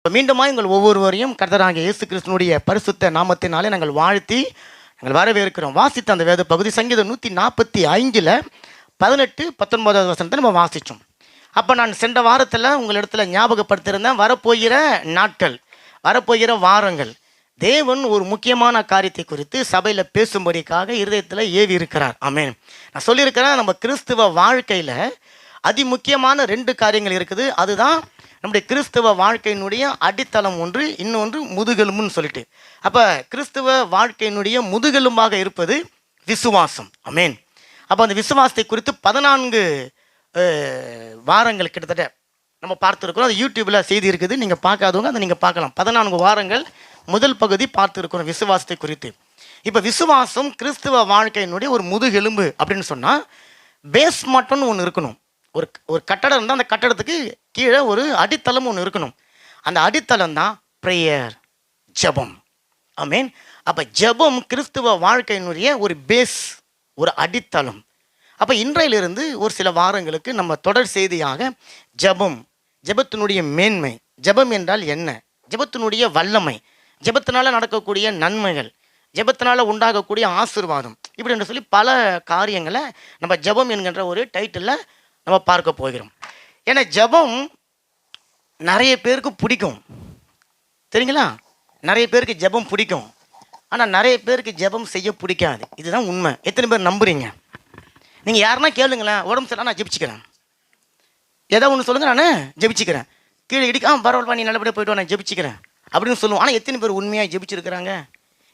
மீண்டுமாய் உங்கள் ஒவ்வொருவரையும் கர்த்தராகிய இயேசு கிறிஸ்துவினுடைய பரிசுத்த நாமத்தினாலே நாங்கள் வாழ்த்தி நாங்கள் வரவேற்கிறோம். வாசித்த அந்த வேத பகுதி சங்கீதம் 145 18 19 வசனத்தை நம்ம வாசித்தோம். அப்போ நான் சென்ற வாரத்தில் உங்களிடத்தில் ஞாபகப்படுத்தியிருந்தேன், வரப்போகிற நாட்கள், வரப்போகிற வாரங்கள் தேவன் ஒரு முக்கியமான காரியத்தை குறித்து சபையில் பேசும்படிக்காக இருதயத்தில் ஏவி இருக்கிறார். ஆமென். நான் சொல்லியிருக்கிறேன், நம்ம கிறிஸ்துவ வாழ்க்கையில் அதிமுக்கியமான 2 காரியங்கள் இருக்குது. அதுதான் நம்முடைய கிறிஸ்தவ வாழ்க்கையினுடைய அடித்தளம் ஒன்று, இன்னொன்று முதுகெலும்புன்னு சொல்லிட்டு. அப்போ கிறிஸ்தவ வாழ்க்கையினுடைய முதுகெலும்பாக இருப்பது விசுவாசம். ஆமென். அப்போ அந்த விசுவாசத்தை குறித்து 14 வாரங்கள் கிட்டத்தட்ட நம்ம பார்த்துருக்குறோம். அது யூடியூப்பில் செய்தி இருக்குது, நீங்கள் பார்க்காதவங்க அதை நீங்கள் பார்க்கலாம். 14 வாரங்கள் முதல் பகுதி பார்த்துருக்குறோம் விசுவாசத்தை குறித்து. இப்போ விசுவாசம் கிறிஸ்தவ வாழ்க்கையினுடைய ஒரு முதுகெலும்பு அப்படின்னு சொன்னால் பேஸ்மட்டம்னு ஒன்று இருக்கணும். ஒரு கட்டடம் இருந்தால் அந்த கட்டடத்துக்கு கீழே ஒரு அடித்தளம் ஒன்று இருக்கணும். அந்த அடித்தளம் தான் ப்ரேயர், ஜெபம். ஆமென். அப்போ ஜெபம் கிறிஸ்துவ வாழ்க்கையினுடைய ஒரு பேஸ், ஒரு அடித்தளம். அப்போ இன்றையிலிருந்து ஒரு சில வாரங்களுக்கு நம்ம தொடர் செய்தியாக ஜெபம், ஜெபத்தினுடைய மேன்மை, ஜெபம் என்றால் என்ன, ஜெபத்தினுடைய வல்லமை, ஜெபத்தினால் நடக்கக்கூடிய நன்மைகள், ஜெபத்தினால் உண்டாகக்கூடிய ஆசீர்வாதம், இப்படி என்று சொல்லி பல காரியங்களை நம்ம ஜெபம் என்கின்ற ஒரு டைட்டிலில் நம்ம பார்க்க போகிறோம். ஏன்னா ஜெபம் நிறைய பேருக்கு பிடிக்கும், தெரியுங்களா? நிறைய பேருக்கு ஜெபம் பிடிக்கும், ஆனால் நிறைய பேருக்கு ஜெபம் செய்ய பிடிக்காது. இதுதான் உண்மை. எத்தனை பேர் நம்புறீங்க? நீங்கள் யாருன்னா கேளுங்களேன், உடம்பு சரியில்லை நான் ஜெபிச்சுக்கிறேன், ஏதோ ஒன்று சொல்லுங்கள், நான் ஜெபிச்சுக்கிறேன், கீழே இடிக்க பரவாயில்ல நீ நல்லபடியாக போய்ட்டு நான் ஜெபிச்சுக்கிறேன் அப்படின்னு சொல்லுவோம். ஆனால் எத்தனை பேர் உண்மையாக ஜெபிச்சிருக்கிறாங்க?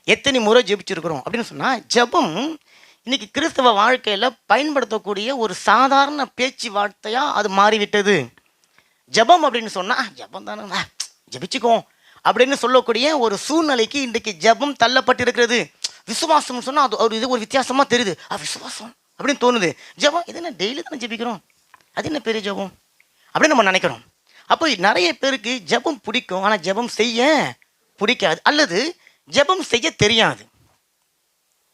எத்தனை முறை ஜெபிச்சிருக்கிறோம் அப்படின்னு சொன்னால் ஜெபம் இன்னைக்கு கிறிஸ்தவ வாழ்க்கையில் பயன்படுத்தக்கூடிய ஒரு சாதாரண பேச்சு வார்த்தையாக அது மாறிவிட்டது. ஜெபம் அப்படின்னு சொன்னால் ஜெபம் தானே, ஜெபிச்சுக்கோம் அப்படின்னு சொல்லக்கூடிய ஒரு சூழ்நிலைக்கு இன்றைக்கு ஜெபம் தள்ளப்பட்டிருக்கிறது. விசுவாசம்னு சொன்னால் அது இது ஒரு வித்தியாசமாக தெரியுது. விசுவாசம் அப்படின்னு தோணுது. ஜெபம் இது என்ன, டெய்லி தானே ஜெபிக்கிறோம், அது என்ன பெரிய ஜெபம் அப்படின்னு நம்ம நினைக்கிறோம். அப்போ நிறைய பேருக்கு ஜெபம் பிடிக்கும், ஆனால் ஜெபம் செய்ய பிடிக்காது, அல்லது ஜெபம் செய்ய தெரியாது.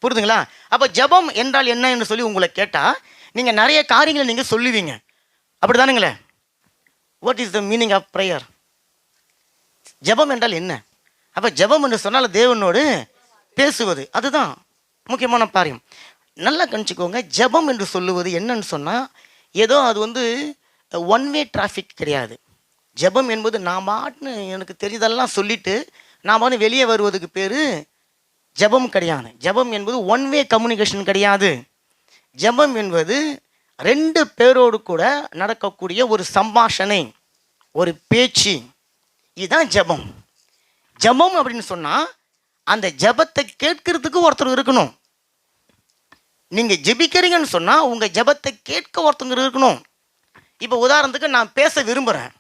புரியுதுங்களா? அப்போ ஜெபம் என்றால் என்ன என்று சொல்லி உங்களை கேட்டால் நீங்கள் நிறைய காரியங்களை நீங்கள் சொல்லுவீங்க, அப்படி தானுங்களே? What is the meaning of prayer? ஜெபம் என்றால் என்ன? அப்போ ஜெபம் என்று சொன்னால் தேவனோடு பேசுவது, அதுதான் முக்கியமான காரியம். நல்லா கணிச்சுக்கோங்க. ஜெபம் என்று சொல்லுவது என்னன்னு சொன்னால் ஏதோ அது ஒன் வே டிராஃபிக் கிடையாது. ஜெபம் என்பது நான் பாட்டுன்னு எனக்கு தெரியுதெல்லாம் சொல்லிவிட்டு நான் பாட்டு வெளியே வருவதுக்கு பேர் ஜெபம் கிடையாது. ஜெபம் என்பது ஒன் வே கம்யூனிகேஷன் கிடையாது. ஜெபம் என்பது 2 பேரோடு கூட நடக்கக்கூடிய ஒரு சம்பாஷணை, ஒரு பேச்சு, இதுதான் ஜெபம். ஜெபம் அப்படின்னு சொன்னால் அந்த ஜெபத்தை கேட்கறதுக்கு ஒருத்தர் இருக்கணும். நீங்கள் ஜெபிக்கிறீங்கன்னு சொன்னால் உங்கள் ஜெபத்தை கேட்க ஒருத்தங்க இருக்கணும். இப்போ உதாரணத்துக்கு நான் பேச விரும்புகிறேன்,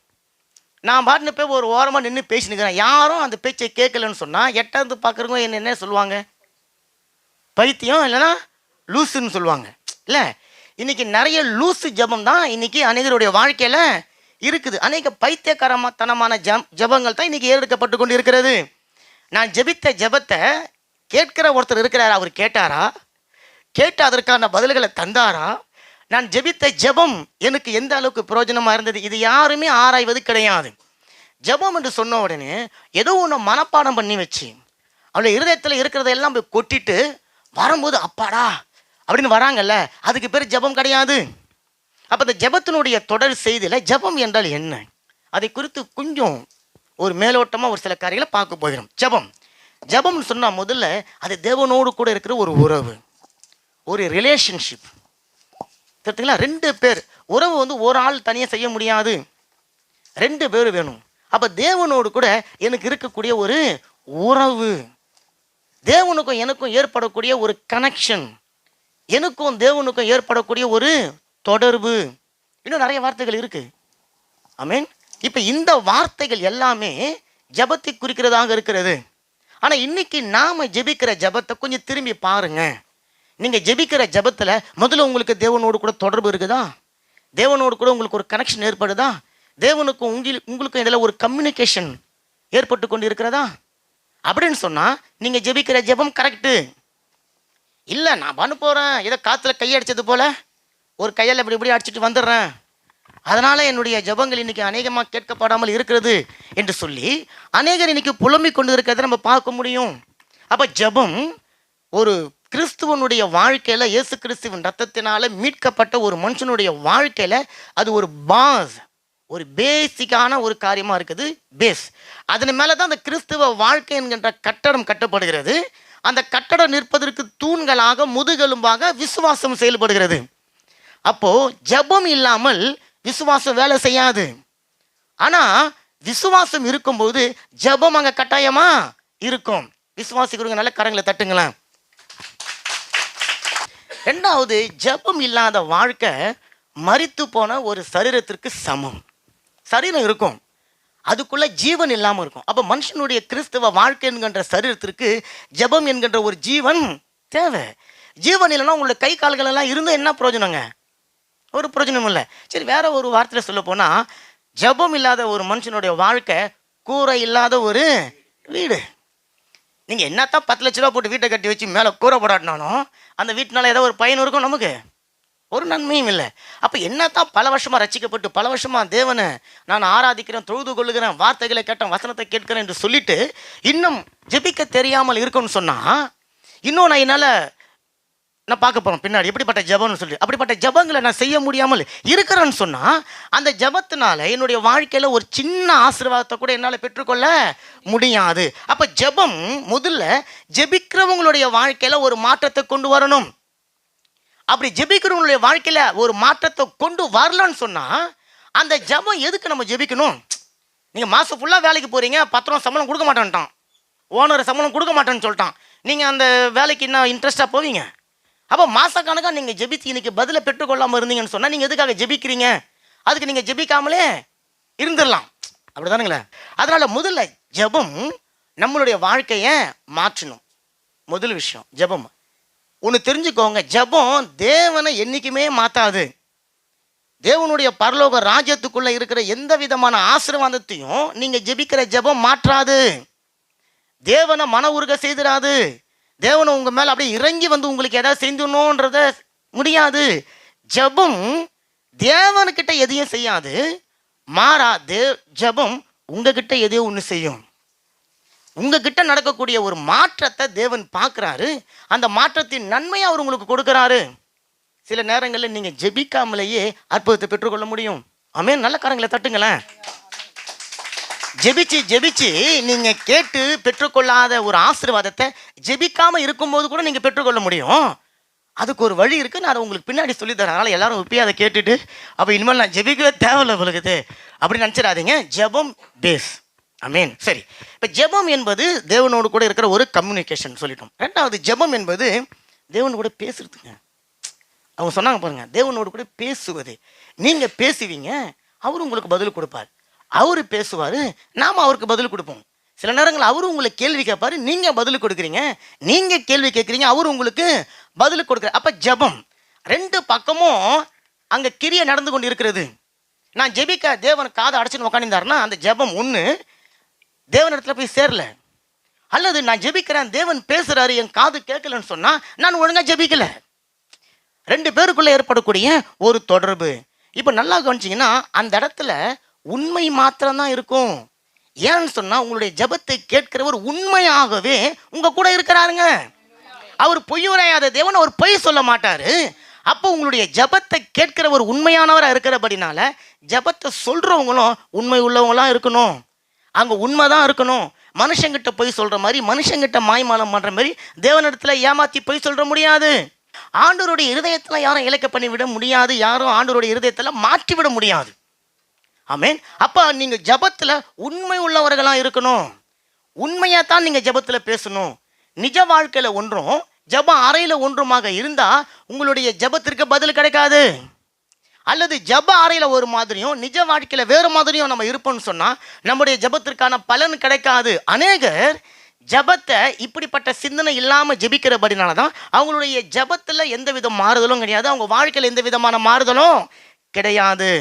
நான் பாட்டுன்னு போய் ஒரு ஓரமாக நின்று பேசினுக்கிறேன், யாரும் அந்த பேச்சை கேட்கலன்னு சொன்னால் 8வது பார்க்குறவங்க என்ன சொல்லுவாங்க? பைத்தியம், இல்லைன்னா லூசுன்னு சொல்லுவாங்க. இல்லை, இன்றைக்கி நிறைய லூசு ஜெபம் தான் இன்றைக்கி அநேகருடைய வாழ்க்கையில் இருக்குது. அநேக பைத்தியக்காரத்தனமான ஜெபங்கள் தான் இன்றைக்கி ஏறெடுக்கப்பட்டு கொண்டு இருக்கிறது. நான் ஜெபித்த ஜெபத்தை கேட்கிற ஒருத்தர் இருக்கிறாரா? அவர் கேட்டாரா? கேட்டு அதற்கான பதில்களை தந்தாரா? நான் ஜெபித்த ஜெபம் எனக்கு எந்த அளவுக்கு பிரயோஜனமாக இருந்தது? இது யாருமே ஆராய்வது கிடையாது. ஜெபம் என்று சொன்ன உடனே ஏதோ ஒன்று மனப்பாடம் பண்ணி வச்சு அவளுடைய இருதயத்தில் இருக்கிறதெல்லாம் போய் கொட்டிட்டு வரும்போது அப்பாடா அப்படின்னு வராங்கல்ல, அதுக்கு பேர் ஜெபம் கிடையாது. அப்போ இந்த ஜெபத்தினுடைய தொடர் செய்தியில் ஜெபம் என்றால் என்ன, அதை குறித்து கொஞ்சம் ஒரு மேலோட்டமாக ஒரு சில காரியங்களை பார்க்க போகிறோம். ஜெபம்னு சொன்னால் முதல்ல அது தேவனோடு கூட இருக்கிற ஒரு உறவு, ஒரு ரிலேஷன்ஷிப். தெரியுங்களா? 2 பேர் உறவு ஒரு ஆள் தனியாக செய்ய முடியாது, 2 பேர் வேணும். அப்போ தேவனோடு கூட எனக்கு இருக்கக்கூடிய ஒரு உறவு, தேவனுக்கும் எனக்கும் ஏற்படக்கூடிய ஒரு கனெக்ஷன், எனக்கும் தேவனுக்கும் ஏற்படக்கூடிய ஒரு தொடர்பு, இன்னும் நிறைய வார்த்தைகள் இருக்கு. ஆமென். இப்போ இந்த வார்த்தைகள் எல்லாமே ஜெபத்தை குறிக்கிறதாக இருக்கிறது. ஆனால் இன்னைக்கு நாம் ஜெபிக்கிற ஜெபத்தை கொஞ்சம் திரும்பி பாருங்க. நீங்கள் ஜெபிக்கிற ஜெபத்தில் முதல்ல உங்களுக்கு தேவனோடு கூட தொடர்பு இருக்குதா? தேவனோடு கூட உங்களுக்கு ஒரு கனெக்ஷன் ஏற்படுதா? தேவனுக்கும் உங்களுக்கும் இதில் ஒரு கம்யூனிகேஷன் ஏற்பட்டு கொண்டு இருக்கிறதா? அப்படின்னு சொன்னால் நீங்கள் ஜெபிக்கிற ஜெபம் கரெக்டு. இல்லை, நான் பண்ண போகிறேன், ஏதோ காற்றுல கையடிச்சது போல் ஒரு கையால் இப்படி இப்படி அடிச்சுட்டு வந்துடுறேன், அதனால என்னுடைய ஜெபங்கள் இன்னைக்கு அநேகமாக கேட்கப்படாமல் இருக்கிறது என்று சொல்லி அநேகர் இன்னைக்கு புலம்பிக் கொண்டு இருக்கிறத நம்ம பார்க்க முடியும். அப்போ ஜெபம் ஒரு கிறிஸ்துவனுடைய வாழ்க்கையில், இயேசு கிறிஸ்துவின் ரத்தத்தினால மீட்கப்பட்ட ஒரு மனுஷனுடைய வாழ்க்கையில் அது ஒரு பாஸ், ஒரு பேசிக்கான ஒரு காரியமாக இருக்குது. பேஸ் அதன் மேலே தான் அந்த கிறிஸ்துவ வாழ்க்கை என்கின்ற கட்டடம் கட்டப்படுகிறது. அந்த கட்டடம் நிற்பதற்கு தூண்களாக, முதுகெலும்பாக விசுவாசம் செயல்படுகிறது. அப்போ ஜெபம் இல்லாமல் விசுவாசம் வேலை செய்யாது. ஆனா விசுவாசம் இருக்கும்போது ஜெபம் அங்க கட்டாயமா இருக்கும். விசுவாசிக்கிறவங்க நல்ல கரங்களை தட்டுங்களேன். ரெண்டாவது, ஜெபம் இல்லாத வாழ்க்கை மரித்து போன ஒரு சரீரத்திற்கு சமம். சரீரம் இருக்கும், அதுக்குள்ள ஜீவன் இல்லாமல் இருக்கும். அப்போ மனுஷனுடைய கிறிஸ்தவ வாழ்க்கை என்கின்ற சரீரத்திற்கு ஜெபம் என்கின்ற ஒரு ஜீவன் தேவை. ஜீவன் இல்லைன்னா உங்களுடைய கை கால்கள் எல்லாம் இருந்து என்ன பிரயோஜனங்க? ஒரு பிரயோஜனம் இல்லை. சரி, வேற ஒரு வார்த்தையில் சொல்ல போனால், ஜெபம் இல்லாத ஒரு மனுஷனுடைய வாழ்க்கை கூரை இல்லாத ஒரு வீடு. நீங்கள் என்னத்தான் 10 லட்ச ரூபா போட்டு வீட்டை கட்டி வச்சு மேலே கூரை போடாட்டினாலும் அந்த வீட்டினால ஏதோ ஒரு பயன் இருக்கும், நமக்கு ஒரு நன்மையும் இல்லை. அப்போ என்னத்தான் பல வருஷமாக ரசிக்கப்பட்டு பல வருஷமாக தேவனை நான் ஆராதிக்கிறேன், தொழுது கொள்ளுகிறேன், வார்த்தைகளை கேட்டேன், வசனத்தை கேட்கிறேன் என்று சொல்லிட்டு இன்னும் ஜெபிக்க தெரியாமல் இருக்குன்னு சொன்னால், இன்னும் நான் பார்க்க போகிறோம் பின்னாடி எப்படிப்பட்ட ஜெபம்னு சொல்லி. அப்படிப்பட்ட ஜெபங்களை நான் செய்ய முடியாமல் இருக்கிறேன்னு சொன்னால், அந்த ஜெபத்தினால என்னுடைய வாழ்க்கையில் ஒரு சின்ன ஆசீர்வாதத்தை கூட என்னால் பெற்றுக்கொள்ள முடியாது. அப்போ ஜெபம் முதல்ல ஜெபிக்கிறவங்களுடைய வாழ்க்கையில் ஒரு மாற்றத்தை கொண்டு வரணும். அப்படி ஜெபிக்கிறவங்களுடைய வாழ்க்கையில் ஒரு மாற்றத்தை கொண்டு வரலன்னு சொன்னால், அந்த ஜெபம் எதுக்கு நம்ம ஜெபிக்கணும்? நீங்கள் மாதம் ஃபுல்லாக வேலைக்கு போகிறீங்க, 10 ரூபா சம்பளம் கொடுக்க மாட்டேன்ட்டான், ஓனர் சம்பளம் கொடுக்க மாட்டேன்னு சொல்லிட்டான், நீங்கள் அந்த வேலைக்கு என்ன இன்ட்ரெஸ்ட்டாக போவீங்க? அப்போ மாதக்கணக்காக நீங்கள் ஜெபித்து இன்னைக்கு பதிலை பெற்றுக்கொள்ளாமல் இருந்தீங்கன்னு சொன்னால், நீங்கள் எதுக்காக ஜெபிக்கிறீங்க? அதுக்கு நீங்கள் ஜெபிக்காமலே இருந்துடலாம், அப்படி தானுங்களே? அதனால் முதல்ல ஜெபம் நம்மளுடைய வாழ்க்கையை மாற்றணும். முதல் விஷயம் ஜெபம். ஒன்று தெரிஞ்சுக்கோங்க, ஜெபம் தேவனை என்றைக்குமே மாற்றாது. தேவனுடைய பரலோக ராஜ்யத்துக்குள்ளே இருக்கிற எந்த விதமான ஆசீர்வாதத்தையும் நீங்கள் ஜெபிக்கிற ஜெபம் மாற்றாது. தேவனை மன உருக செய்திடாது. தேவனை உங்கள் மேலே அப்படியே இறங்கி வந்து உங்களுக்கு எதாவது செய்யணுன்றத முடியாது. ஜெபம் தேவனுக்கிட்ட எதையும் செய்யாது, மாறா ஜெபம் உங்ககிட்ட எதையோ ஒன்று செய்யும். உங்ககிட்ட நடக்கக்கூடிய ஒரு மாற்றத்தை தேவன் பார்க்குறாரு. அந்த மாற்றத்தின் நன்மையை அவர் உங்களுக்கு கொடுக்குறாரு. சில நேரங்களில் நீங்கள் ஜெபிக்காமலேயே அற்புதத்தை பெற்றுக்கொள்ள முடியும். ஆமென். நல்ல கரங்களை தட்டுங்களேன். ஜெபிச்சு நீங்கள் கேட்டு பெற்றுக்கொள்ளாத ஒரு ஆசீர்வாதத்தை ஜெபிக்காமல் இருக்கும்போது கூட நீங்கள் பெற்றுக்கொள்ள முடியும். அதுக்கு ஒரு வழி இருக்குது, நான் அதை உங்களுக்கு பின்னாடி சொல்லித்தரேன். அதனால் எல்லாரும் உப்பி அதை கேட்டுட்டு அப்போ இனிமேல் நான் ஜெபிக்கவே தேவையில்லை உங்களுக்கு அப்படின்னு நினச்சிடாதீங்க. ஜெபம் பேஸ். ஆமென். சரி, இப்போ ஜெபம் என்பது தேவனோடு கூட இருக்கிற ஒரு கம்யூனிகேஷன் சொல்லிட்டோம். ரெண்டாவது, ஜெபம் என்பது தேவனோடு கூட பேசுறதுங்க. அவங்க சொன்னாங்க பாருங்க, தேவனோடு கூட பேசுவது. நீங்கள் பேசுவீங்க, அவரு உங்களுக்கு பதில் கொடுப்பார். அவரு பேசுவார், நாம் அவருக்கு பதில் கொடுப்போம். சில நேரங்கள் அவரு உங்களை கேள்வி கேட்பாரு, நீங்கள் பதில் கொடுக்குறீங்க. நீங்கள் கேள்வி கேட்குறீங்க, அவரு உங்களுக்கு பதில் கொடுக்குற. அப்போ ஜெபம் ரெண்டு பக்கமும் அங்கே கிரியை நடந்து கொண்டு இருக்கிறது. நான் ஜெபிக்க தேவன் காதை அடைச்சின்னு உட்காந்துருந்தாருன்னா அந்த ஜெபம் ஒன்று தேவன் இடத்துல போய் சேரல. அல்லது நான் ஜெபிக்கிறேன், தேவன் பேசுறாரு, என் காது கேட்கலன்னு சொன்னால் நான் ஒழுங்காக ஜெபிக்கல. ரெண்டு பேருக்குள்ளே ஏற்படக்கூடிய ஒரு தொடர்பு. இப்போ நல்லா கவனிச்சிங்கன்னா அந்த இடத்துல உண்மை மாத்திரம்தான் இருக்கும். ஏன்னு சொன்னால் உங்களுடைய ஜெபத்தை கேட்கிறவர் உண்மையாகவே உங்கள் கூட இருக்கிறாருங்க. அவர் பொய்யுரையாத தேவன், அவர் பொய் சொல்ல மாட்டார். அப்போ உங்களுடைய ஜெபத்தை கேட்கிறவர் உண்மையானவராக இருக்கிறபடினால ஜெபத்தை சொல்கிறவங்களும் உண்மை உள்ளவங்களாம் இருக்கணும். அங்கே உண்மை தான் இருக்கணும். மனுஷங்கிட்ட பொய் சொல்கிற மாதிரி, மனுஷங்கிட்ட மாய்மாலம் பண்ணுற மாதிரி தேவனிடத்தில் ஏமாற்றி பொய் சொல்ல முடியாது. ஆண்டவருடைய இருதயத்தில் யாரும் இலக்க பண்ணிவிட முடியாது. யாரும் ஆண்டவருடைய இருதயத்தில் மாற்றிவிட முடியாது. ஆமென். அப்போ நீங்கள் ஜெபத்தில் உண்மை உள்ளவர்களாக இருக்கணும். உண்மையாக தான் நீங்கள் ஜெபத்தில் பேசணும். நிஜ வாழ்க்கையில் ஒன்றும் ஜெப அறையில் ஒன்றுமாக இருந்தால் உங்களுடைய ஜெபத்திற்கு பதில் கிடைக்காது. அல்லது ஜெப அறையில் ஒரு மாதிரியும் நிஜ வாழ்க்கையில் வேறு மாதிரியும் நம்ம இருப்போம்னு சொன்னால் நம்முடைய ஜெபத்திற்கான பலன் கிடைக்காது. அநேகர் ஜெபத்தை இப்படிப்பட்ட சிந்தனை இல்லாமல் ஜெபிக்கிறபடினால தான் அவங்களுடைய ஜெபத்தில் எந்த வித மாறுதலும் கிடையாது, அவங்க வாழ்க்கையில் எந்த விதமான மாறுதலும் கிடையாது.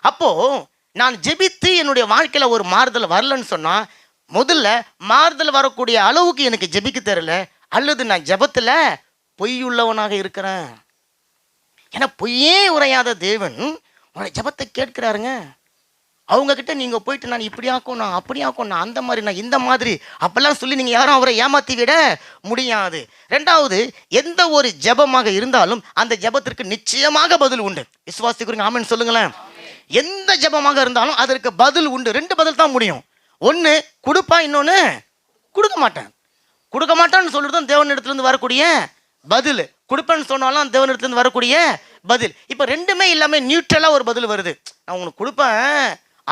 அப்போது நான் ஜெபித்து என்னுடைய வாழ்க்கையில் ஒரு மாறுதல் வரலன்னு சொன்னால், முதல்ல மாறுதல் வரக்கூடிய அளவுக்கு எனக்கு ஜெபிக்க தெரியல, அல்லது நான் ஜெபத்தில் பொய்யுள்ளவனாக இருக்கிறேன். ஏன்னா பொய்யே உரையாத தேவன் உங்களோட ஜெபத்தை கேட்கிறாருங்க. அவங்க கிட்ட நீங்க போயிட்டு நான் இப்படி ஆக்கும், நான் அப்படி ஆக்கும், நான் அந்த மாதிரி, நான் இந்த மாதிரி அப்பெல்லாம் சொல்லி நீங்க யாரும் அவரை ஏமாத்தி விட முடியாது. ரெண்டாவது, எந்த ஒரு ஜெபமாக இருந்தாலும் அந்த ஜெபத்திற்கு நிச்சயமாக பதில் உண்டு. விசுவாசிக்கிறீங்க? ஆமென் சொல்லுங்களேன். எந்த ஜெபமாக இருந்தாலும் அதற்கு பதில் உண்டு. 2 பதில் தான் முடியும். ஒன்று கொடுப்பா, இன்னொன்று கொடுக்க மாட்டேன். கொடுக்க மாட்டான்னு சொல்றது தேவனிடத்திலிருந்து வரக்கூடிய பதில். கொடுப்பேன்னு சொன்னாலும் தேவனிடத்திலிருந்து வரக்கூடிய பதில். இப்போ ரெண்டுமே இல்லாம நியூட்ரலா ஒரு பதில் வருது. நான் உனக்கு கொடுப்பேன்,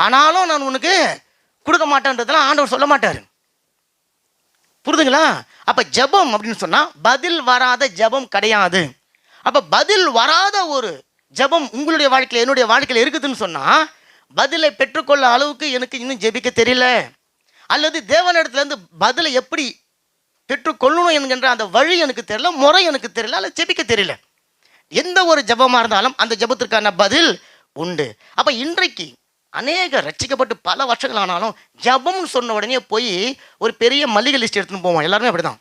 ஆனாலும் நான் உனக்கு கொடுக்க மாட்டேன்றதெல்லாம் ஆண்டவர் சொல்ல மாட்டாரு. புரிதுங்களா? அப்ப ஜெபம் அப்படின்னு சொன்னா பதில் வராத ஜெபம் கிடையாது. அப்ப பதில் வராத ஒரு ஜெபம் உங்களுடைய வாழ்க்கையில், என்னுடைய வாழ்க்கையில் இருக்குதுன்னு சொன்னா, பதிலை பெற்றுக்கொள்ள அளவுக்கு எனக்கு இன்னும் ஜெபிக்க தெரியல, அல்லது தேவனிடத்துல இருந்து பதிலை எப்படி பெற்றுக்கொள்ளணும் என்கின்ற அந்த வழி எனக்கு தெரியல, முறை எனக்கு தெரியல, அல்லது ஜெபிக்க தெரியல. எந்த ஒரு ஜெபமா இருந்தாலும் அந்த ஜெபத்திற்கான பதில் உண்டு. அப்ப இன்றைக்கு அநேக ரட்சிக்கப்பட்டு பல வருஷங்கள் ஆனாலும் ஜெபம்னு சொன்ன உடனே போய் ஒரு பெரிய மல்லிகை லிஸ்ட் எடுத்துன்னு போவோம். எல்லாருமே அப்படிதான்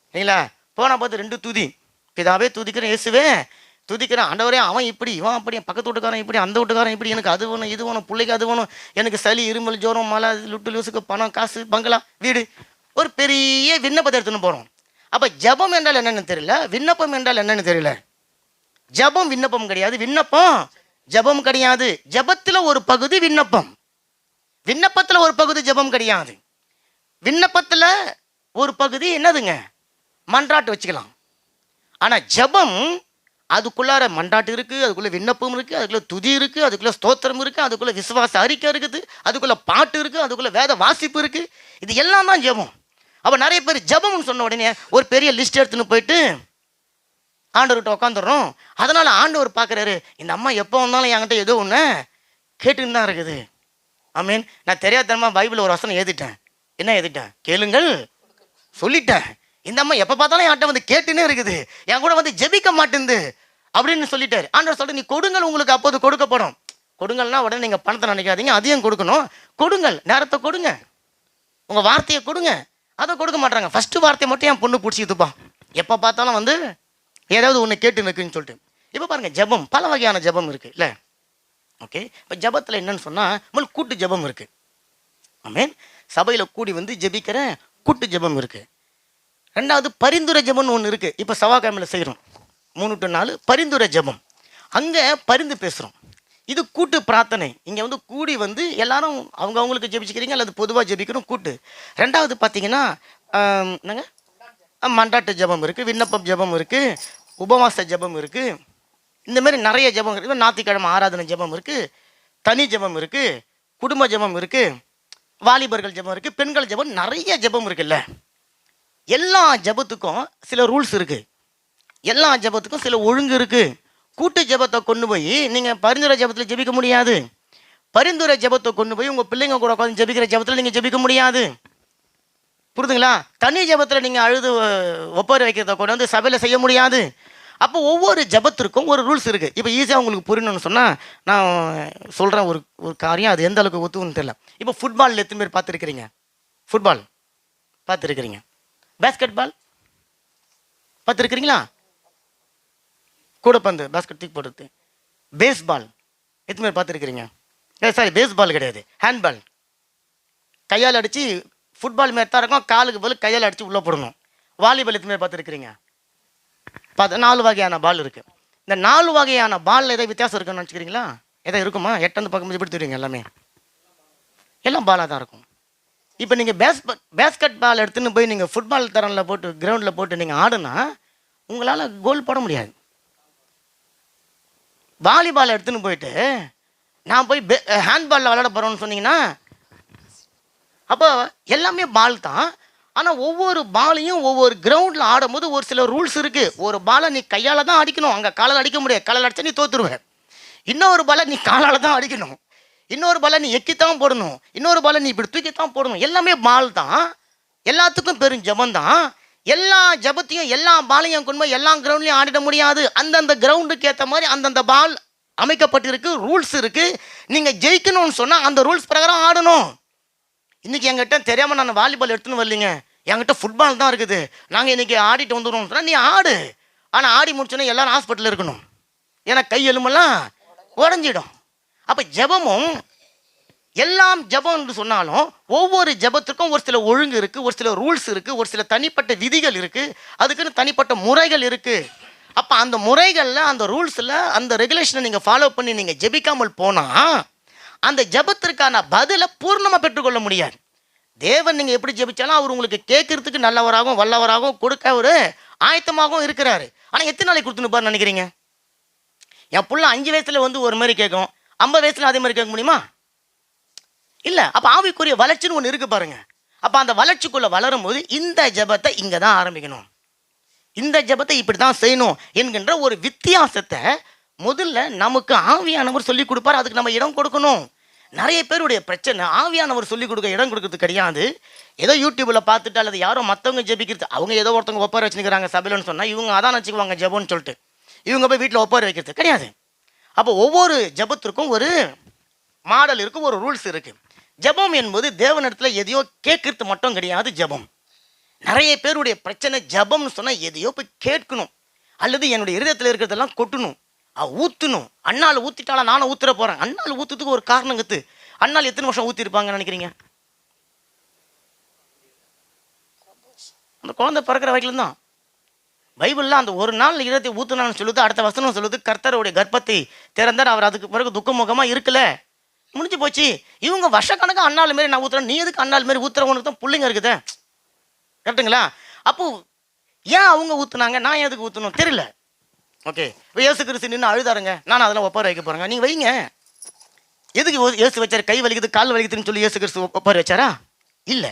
இல்லைங்களா? போனா பார்த்து 2 துதி, பிதாவே துதிக்கிறேன், இயேசுவே துதிக்கிறேன், ஆண்டவரே அவன் இப்படி இவன் அப்படி, பக்கத்து வீட்டுக்காரன் இப்படி, அந்த வீட்டுக்காரன் இப்படி, எனக்கு அது வேணும் இது வேணும், பிள்ளைக்கு அது வேணும், எனக்கு சளி இருமல் ஜோரம் மழை லுட்டு லூசுக்கு பணம் காசு பங்களா வீடு, ஒரு பெரிய விண்ணப்பத்தை எடுத்துன்னு போகிறோம். அப்போ ஜெபம் என்றால் என்னன்னு தெரியல, விண்ணப்பம் என்றால் என்னன்னு தெரியல. ஜெபம் விண்ணப்பம் கிடையாது, விண்ணப்பம் ஜெபம் கிடையாது. ஜெபத்தில் ஒரு பகுதி விண்ணப்பம், விண்ணப்பத்தில் ஒரு பகுதி ஜெபம் கிடையாது. விண்ணப்பத்தில் ஒரு பகுதி என்னதுங்க, மன்றாட்டு வச்சுக்கலாம். ஆனால் ஜெபம் அதுக்குள்ளார மன்றாட்டு இருக்குது, அதுக்குள்ளே விண்ணப்பம் இருக்குது, அதுக்குள்ளே துதி இருக்குது, அதுக்குள்ளே ஸ்தோத்திரம் இருக்குது, அதுக்குள்ளே விசுவாச அறிக்கை இருக்குது, அதுக்குள்ளே பாட்டு இருக்குது, அதுக்குள்ளே வேத வாசிப்பு இருக்குது. இது எல்லாம் தான் ஜெபம். அப்போ நிறைய பேர் ஜெபம்னு சொன்ன உடனே ஒரு பெரிய லிஸ்ட் எடுத்துன்னு போயிட்டு ஆண்டவர்கிட்ட உட்காந்துடுறோம். அதனால் ஆண்டவர் பார்க்குறாரு, இந்த அம்மா எப்போ வந்தாலும் என்கிட்ட ஏதோ ஒன்று கேட்டுன்னு தான் இருக்குது. ஆமீன். நான் தெரியாதனமாக பைபிள் ஒரு வசனம் எழுதிட்டேன். என்ன எழுதிட்டேன்? கேளுங்கள் சொல்லிட்டேன். இந்த அம்மா எப்போ பார்த்தாலும் என்கிட்ட வந்து கேட்டுன்னே இருக்குது, என் கூட வந்து ஜெபிக்க மாட்டேங்குது அப்படின்னு சொல்லிட்டாரு. ஆண்டவர் சொல்லிட்டு, நீ கொடுங்கள் உங்களுக்கு அப்போது கொடுக்கப்படும். கொடுங்கள்னா உடனே நீங்கள் பணத்தை நினைக்காதீங்க, அதையும் கொடுக்கணும். கொடுங்கள், நேரத்தை கொடுங்க, உங்கள் வார்த்தையை கொடுங்க. அதை கொடுக்க மாட்டாங்க. ஃபஸ்ட்டு வார்த்தையை மட்டும் என் பொண்ணு பிடிச்சிதுப்பா, எப்போ பார்த்தாலும் வந்து ஏதாவது ஒன்று கேட்டு நிற்குன்னு சொல்லிட்டு. இப்போ பாருங்கள், ஜெபம் பல வகையான ஜெபம் இருக்குது இல்லை? ஓகே. இப்போ ஜெபத்தில் என்னன்னு சொன்னால் முதல் கூட்டு ஜெபம் இருக்குது. ஆமீன். சபையில் கூடி வந்து ஜெபிக்கிற கூட்டு ஜெபம் இருக்குது. ரெண்டாவது பரிந்துரை ஜெபம்னு ஒன்று இருக்குது. இப்போ செவ்வாய்க்கிழமையில் செய்கிறோம் 3 to 4 பரிந்துரை ஜெபம். அங்கே பரிந்து பேசுகிறோம். இது கூட்டு பிரார்த்தனை. இங்கே வந்து கூடி வந்து எல்லாரும் அவங்களுக்கு ஜெபிச்சுக்கிறீங்க, அல்லது பொதுவாக ஜெபிக்கணும் கூட்டு. ரெண்டாவது பார்த்தீங்கன்னா என்னங்க, மன்றாட்டு ஜெபம் இருக்குது, விண்ணப்பம் ஜெபம் இருக்குது, உபவாச ஜெபம் இருக்குது. இந்தமாரி நிறைய ஜெபம் இருக்குது. ஞாயிற்றுக்கிழமை ஆராதனை ஜெபம் இருக்குது, தனி ஜெபம் இருக்குது, குடும்ப ஜெபம் இருக்குது, வாலிபர்கள் ஜெபம் இருக்குது, பெண்கள் ஜெபம், நிறைய ஜெபம் இருக்குல்ல. எல்லா ஜெபத்துக்கும் சில ரூல்ஸ் இருக்குது, எல்லா ஜெபத்துக்கும் சில ஒழுங்கு இருக்குது. கூட்டு ஜெபத்தை கொண்டு போய் நீங்கள் பரிந்துரை ஜெபத்தில் ஜெபிக்க முடியாது. பரிந்துரை ஜெபத்தை கொண்டு போய் உங்கள் பிள்ளைங்க கூட உட்காந்து ஜெபிக்கிற ஜெபத்தில் நீங்கள் ஜெபிக்க முடியாது. புரிதுங்களா? தனி ஜெபத்தில் நீங்கள் அழுது ஒப்பாரி வைக்கிறத கொண்டு வந்து சபையில் செய்ய முடியாது. அப்போ ஒவ்வொரு ஜெபத்திற்கும் ஒரு ரூல்ஸ் இருக்குது. இப்போ ஈஸியாக உங்களுக்கு புரியணும்னு சொன்னால் நான் சொல்கிறேன் ஒரு காரியம், அது எந்த அளவுக்கு ஒத்துக்குன்னு தெரியல. இப்போ ஃபுட்பால் எத்தனை பேர் பார்த்துருக்கிறீங்க? ஃபுட்பால் பார்த்துருக்கிறீங்க? பேஸ்கெட் பால் பார்த்துருக்கிறீங்களா? கூடைப்பந்து பேஸ்கெட் தூக்கி போடுறது. பேஸ்பால் எத்தனை பேர் பார்த்துருக்கிறீங்க? சாரி, பேஸ்பால் கிடையாது, ஹேண்ட்பால். கையால் அடித்து ஃபுட்பால் மாரி தான் இருக்கும், காலுக்கு பதில் கையால் அடித்து உள்ளே போடணும். வாலிபால் எத்தனை பேர் பார்த்துருக்கிறீங்க? 4 வகையான பால் இருக்குது. இந்த 4 வகையான பாலில் ஏதாவது வித்தியாசம் இருக்குன்னு நினச்சிக்கிறீங்களா? எதாவது இருக்குமா? 8 பார்க்கும்போது எப்படி தெரியுங்க? எல்லாமே எல்லாம் பாலாக தான் இருக்கும். இப்போ நீங்கள் பேஸ்கெட் பால் எடுத்துன்னு போய் நீங்கள் ஃபுட்பால் தரனில் போட்டு கிரவுண்டில் போட்டு நீங்கள் ஆடுனா உங்களால் கோல் போட முடியாது. வாலிபால் எடுத்துன்னு போயிட்டு நான் போய் ஹேண்ட்பாலில் விளையாட போகிறோன்னு சொன்னீங்கன்னா, அப்போ எல்லாமே பால் தான். ஆனால் ஒவ்வொரு பாலையும் ஒவ்வொரு கிரவுண்டில் ஆடும்போது ஒரு சில ரூல்ஸ் இருக்குது. ஒரு பாலை நீ கையால் தான் அடிக்கணும், அங்கே காலால் அடிக்க முடியாது. காலால் அடித்தா நீ தோற்றுருவேன். இன்னொரு பாலை நீ காலால் தான் அடிக்கணும், இன்னொரு பாலை நீ எக்கித்தான் போடணும், இன்னொரு பாலை நீ இப்படி தூக்கித்தான் போடணும். எல்லாமே பால் தான். எல்லாத்துக்கும் பெரும் ஜெபம் தான். எல்லா ஜெபத்தையும் எல்லா பாலையும் கொண்டு போய் எல்லா கிரவுண்ட்லையும் ஆடிட முடியாது. அந்தந்த கிரவுண்டுக்கு ஏற்ற மாதிரி அந்தந்த பால் அமைக்கப்பட்டிருக்கு, ரூல்ஸ் இருக்குது. நீங்கள் ஜெயிக்கணும்னு சொன்னால் அந்த ரூல்ஸ் பிரகாரம் ஆடணும். இன்றைக்கி என்கிட்ட தெரியாமல் நான் வாலிபால் எடுத்துன்னு வரலிங்க, என்கிட்ட ஃபுட்பால் தான் இருக்குது, நாங்கள் இன்றைக்கி ஆடிட்டு வந்துடுவோம்னு சொன்னால் நீ ஆடு. ஆனால் ஆடி முடிச்சோன்னே எல்லோரும் ஹாஸ்பிட்டலில் இருக்கணும், ஏன்னா கை எலும்பெல்லாம் உடஞ்சிடும். அப்ப ஜெபமும் எல்லாம் ஜெபம் என்று சொன்னாலும் ஒவ்வொரு ஜெபத்துக்கும் ஒரு சில ஒழுங்கு இருக்கு, ஒரு சில ரூல்ஸ் இருக்கு, ஒரு சில தனிப்பட்ட விதிகள் இருக்கு, அதுக்குன்னு தனிப்பட்ட முறைகள் இருக்கு. அப்ப அந்த முறைகள்ல, அந்த ரூல்ஸ்ல, அந்த ரெகுலேஷனை நீங்க ஃபாலோ பண்ணி நீங்க ஜெபிக்காமல் போனா அந்த ஜெபத்திற்கான பதிலை பூர்ணமா பெற்றுக்கொள்ள முடியாது. தேவன் நீங்க எப்படி ஜெபிச்சாலும் அவர் உங்களுக்கு கேட்கறதுக்கு நல்லவராகவும் வல்லவராகவும் கொடுக்க ஒரு ஆயத்தமாகவும் இருக்கிறாரு. ஆனா எத்தனை நாளைக்கு கொடுத்துன்னு நினைக்கிறீங்க? என் புள்ள 5 வயசுல வந்து ஒரு மாதிரி கேட்கும், 50 வயசுல அதே மாதிரி கேட்க முடியுமா? இல்ல. அப்ப ஆவிக்குரிய வளர்ச்சின்னு ஒன்று இருக்கு பாருங்க. அப்ப அந்த வளர்ச்சிக்குள்ள வளரும் போது இந்த ஜெபத்தை இங்க தான் ஆரம்பிக்கணும், இந்த ஜெபத்தை இப்படிதான் செய்யணும் என்கின்ற ஒரு வித்தியாசத்தை முதல்ல நமக்கு ஆவியானவர் சொல்லி கொடுப்பார். அதுக்கு நம்ம இடம் கொடுக்கணும். நிறைய பேருடைய பிரச்சனை ஆவியானவர் சொல்லிக் கொடுக்க இடம் கொடுக்கறது கிடையாது. ஏதோ யூடியூப்ல பார்த்துட்டு அல்லது யாரோ மற்றவங்க ஜெபிக்கிறது, அவங்க ஏதோ ஒருத்தவங்க ஒப்பாரி வச்சுக்கிறாங்க சபையிலன்னு சொன்னா இவங்க அதான் வச்சுக்குவாங்க ஜெபம்னு சொல்லிட்டு இவங்க போய் வீட்டில் ஒப்பாரி வைக்கிறது கிடையாது. அப்போ ஒவ்வொரு ஜெபத்திற்கும் ஒரு மாடல் இருக்கு, ஒரு ரூல்ஸ் இருக்கு. ஜெபம் என்பது தேவனிடத்துல எதையோ கேட்கறது மட்டும் கிடையாது. ஜெபம் நிறைய பேருடைய பிரச்சனை ஜெபம்னு சொன்னா எதையோ போய் கேட்கணும் அல்லது என்னுடைய இருதயத்தில் இருக்கிறதெல்லாம் கொட்டணும், ஊற்றணும். அண்ணால் ஊற்றிட்டாலும் நானும் ஊற்றுற போகிறேன். அண்ணால் ஊற்றுறதுக்கு ஒரு காரணம் கற்று. அண்ணால் எத்தனை வருஷம் ஊற்றிருப்பாங்கன்னு நினைக்கிறீங்க? அந்த குழந்தை பிறக்கிற வரைக்கும் தான். பைபிளில் அந்த ஒரு நாள் இருதயத்தை ஊற்றினான்னு சொல்லுது. அடுத்த வசனம் சொல்லுது கர்த்தருடைய கர்ப்பத்தை திறந்தார், அவர் அதுக்கு பிறகு துக்கமுகமாக இருக்கல, முடிஞ்சு போச்சு. இவங்க வருஷக்கணக்காக அண்ணாள் மாரி நான் ஊற்றுறேன், நீ எதுக்கு அண்ணாள் மாரி ஊற்றுறவனுக்கு தான் பிள்ளைங்க இருக்குது. கரெக்டுங்களா? அப்போ ஏன் அவங்க ஊற்றுனாங்க, நான் எதுக்கு ஊற்றணும் தெரியல. ஓகே, இப்போ இயேசு கிறிஸ்து நின்று அழுதாருங்க, நான் அதெல்லாம் ஒப்பாரி வைக்க போகிறேங்க, நீங்கள் வைங்க. எதுக்கு இயேசு வச்சார்? கை வலிக்குது கால் வலிக்குதுன்னு சொல்லி இயேசு கிறிஸ்து ஒப்பாரி வச்சாரா? இல்லை.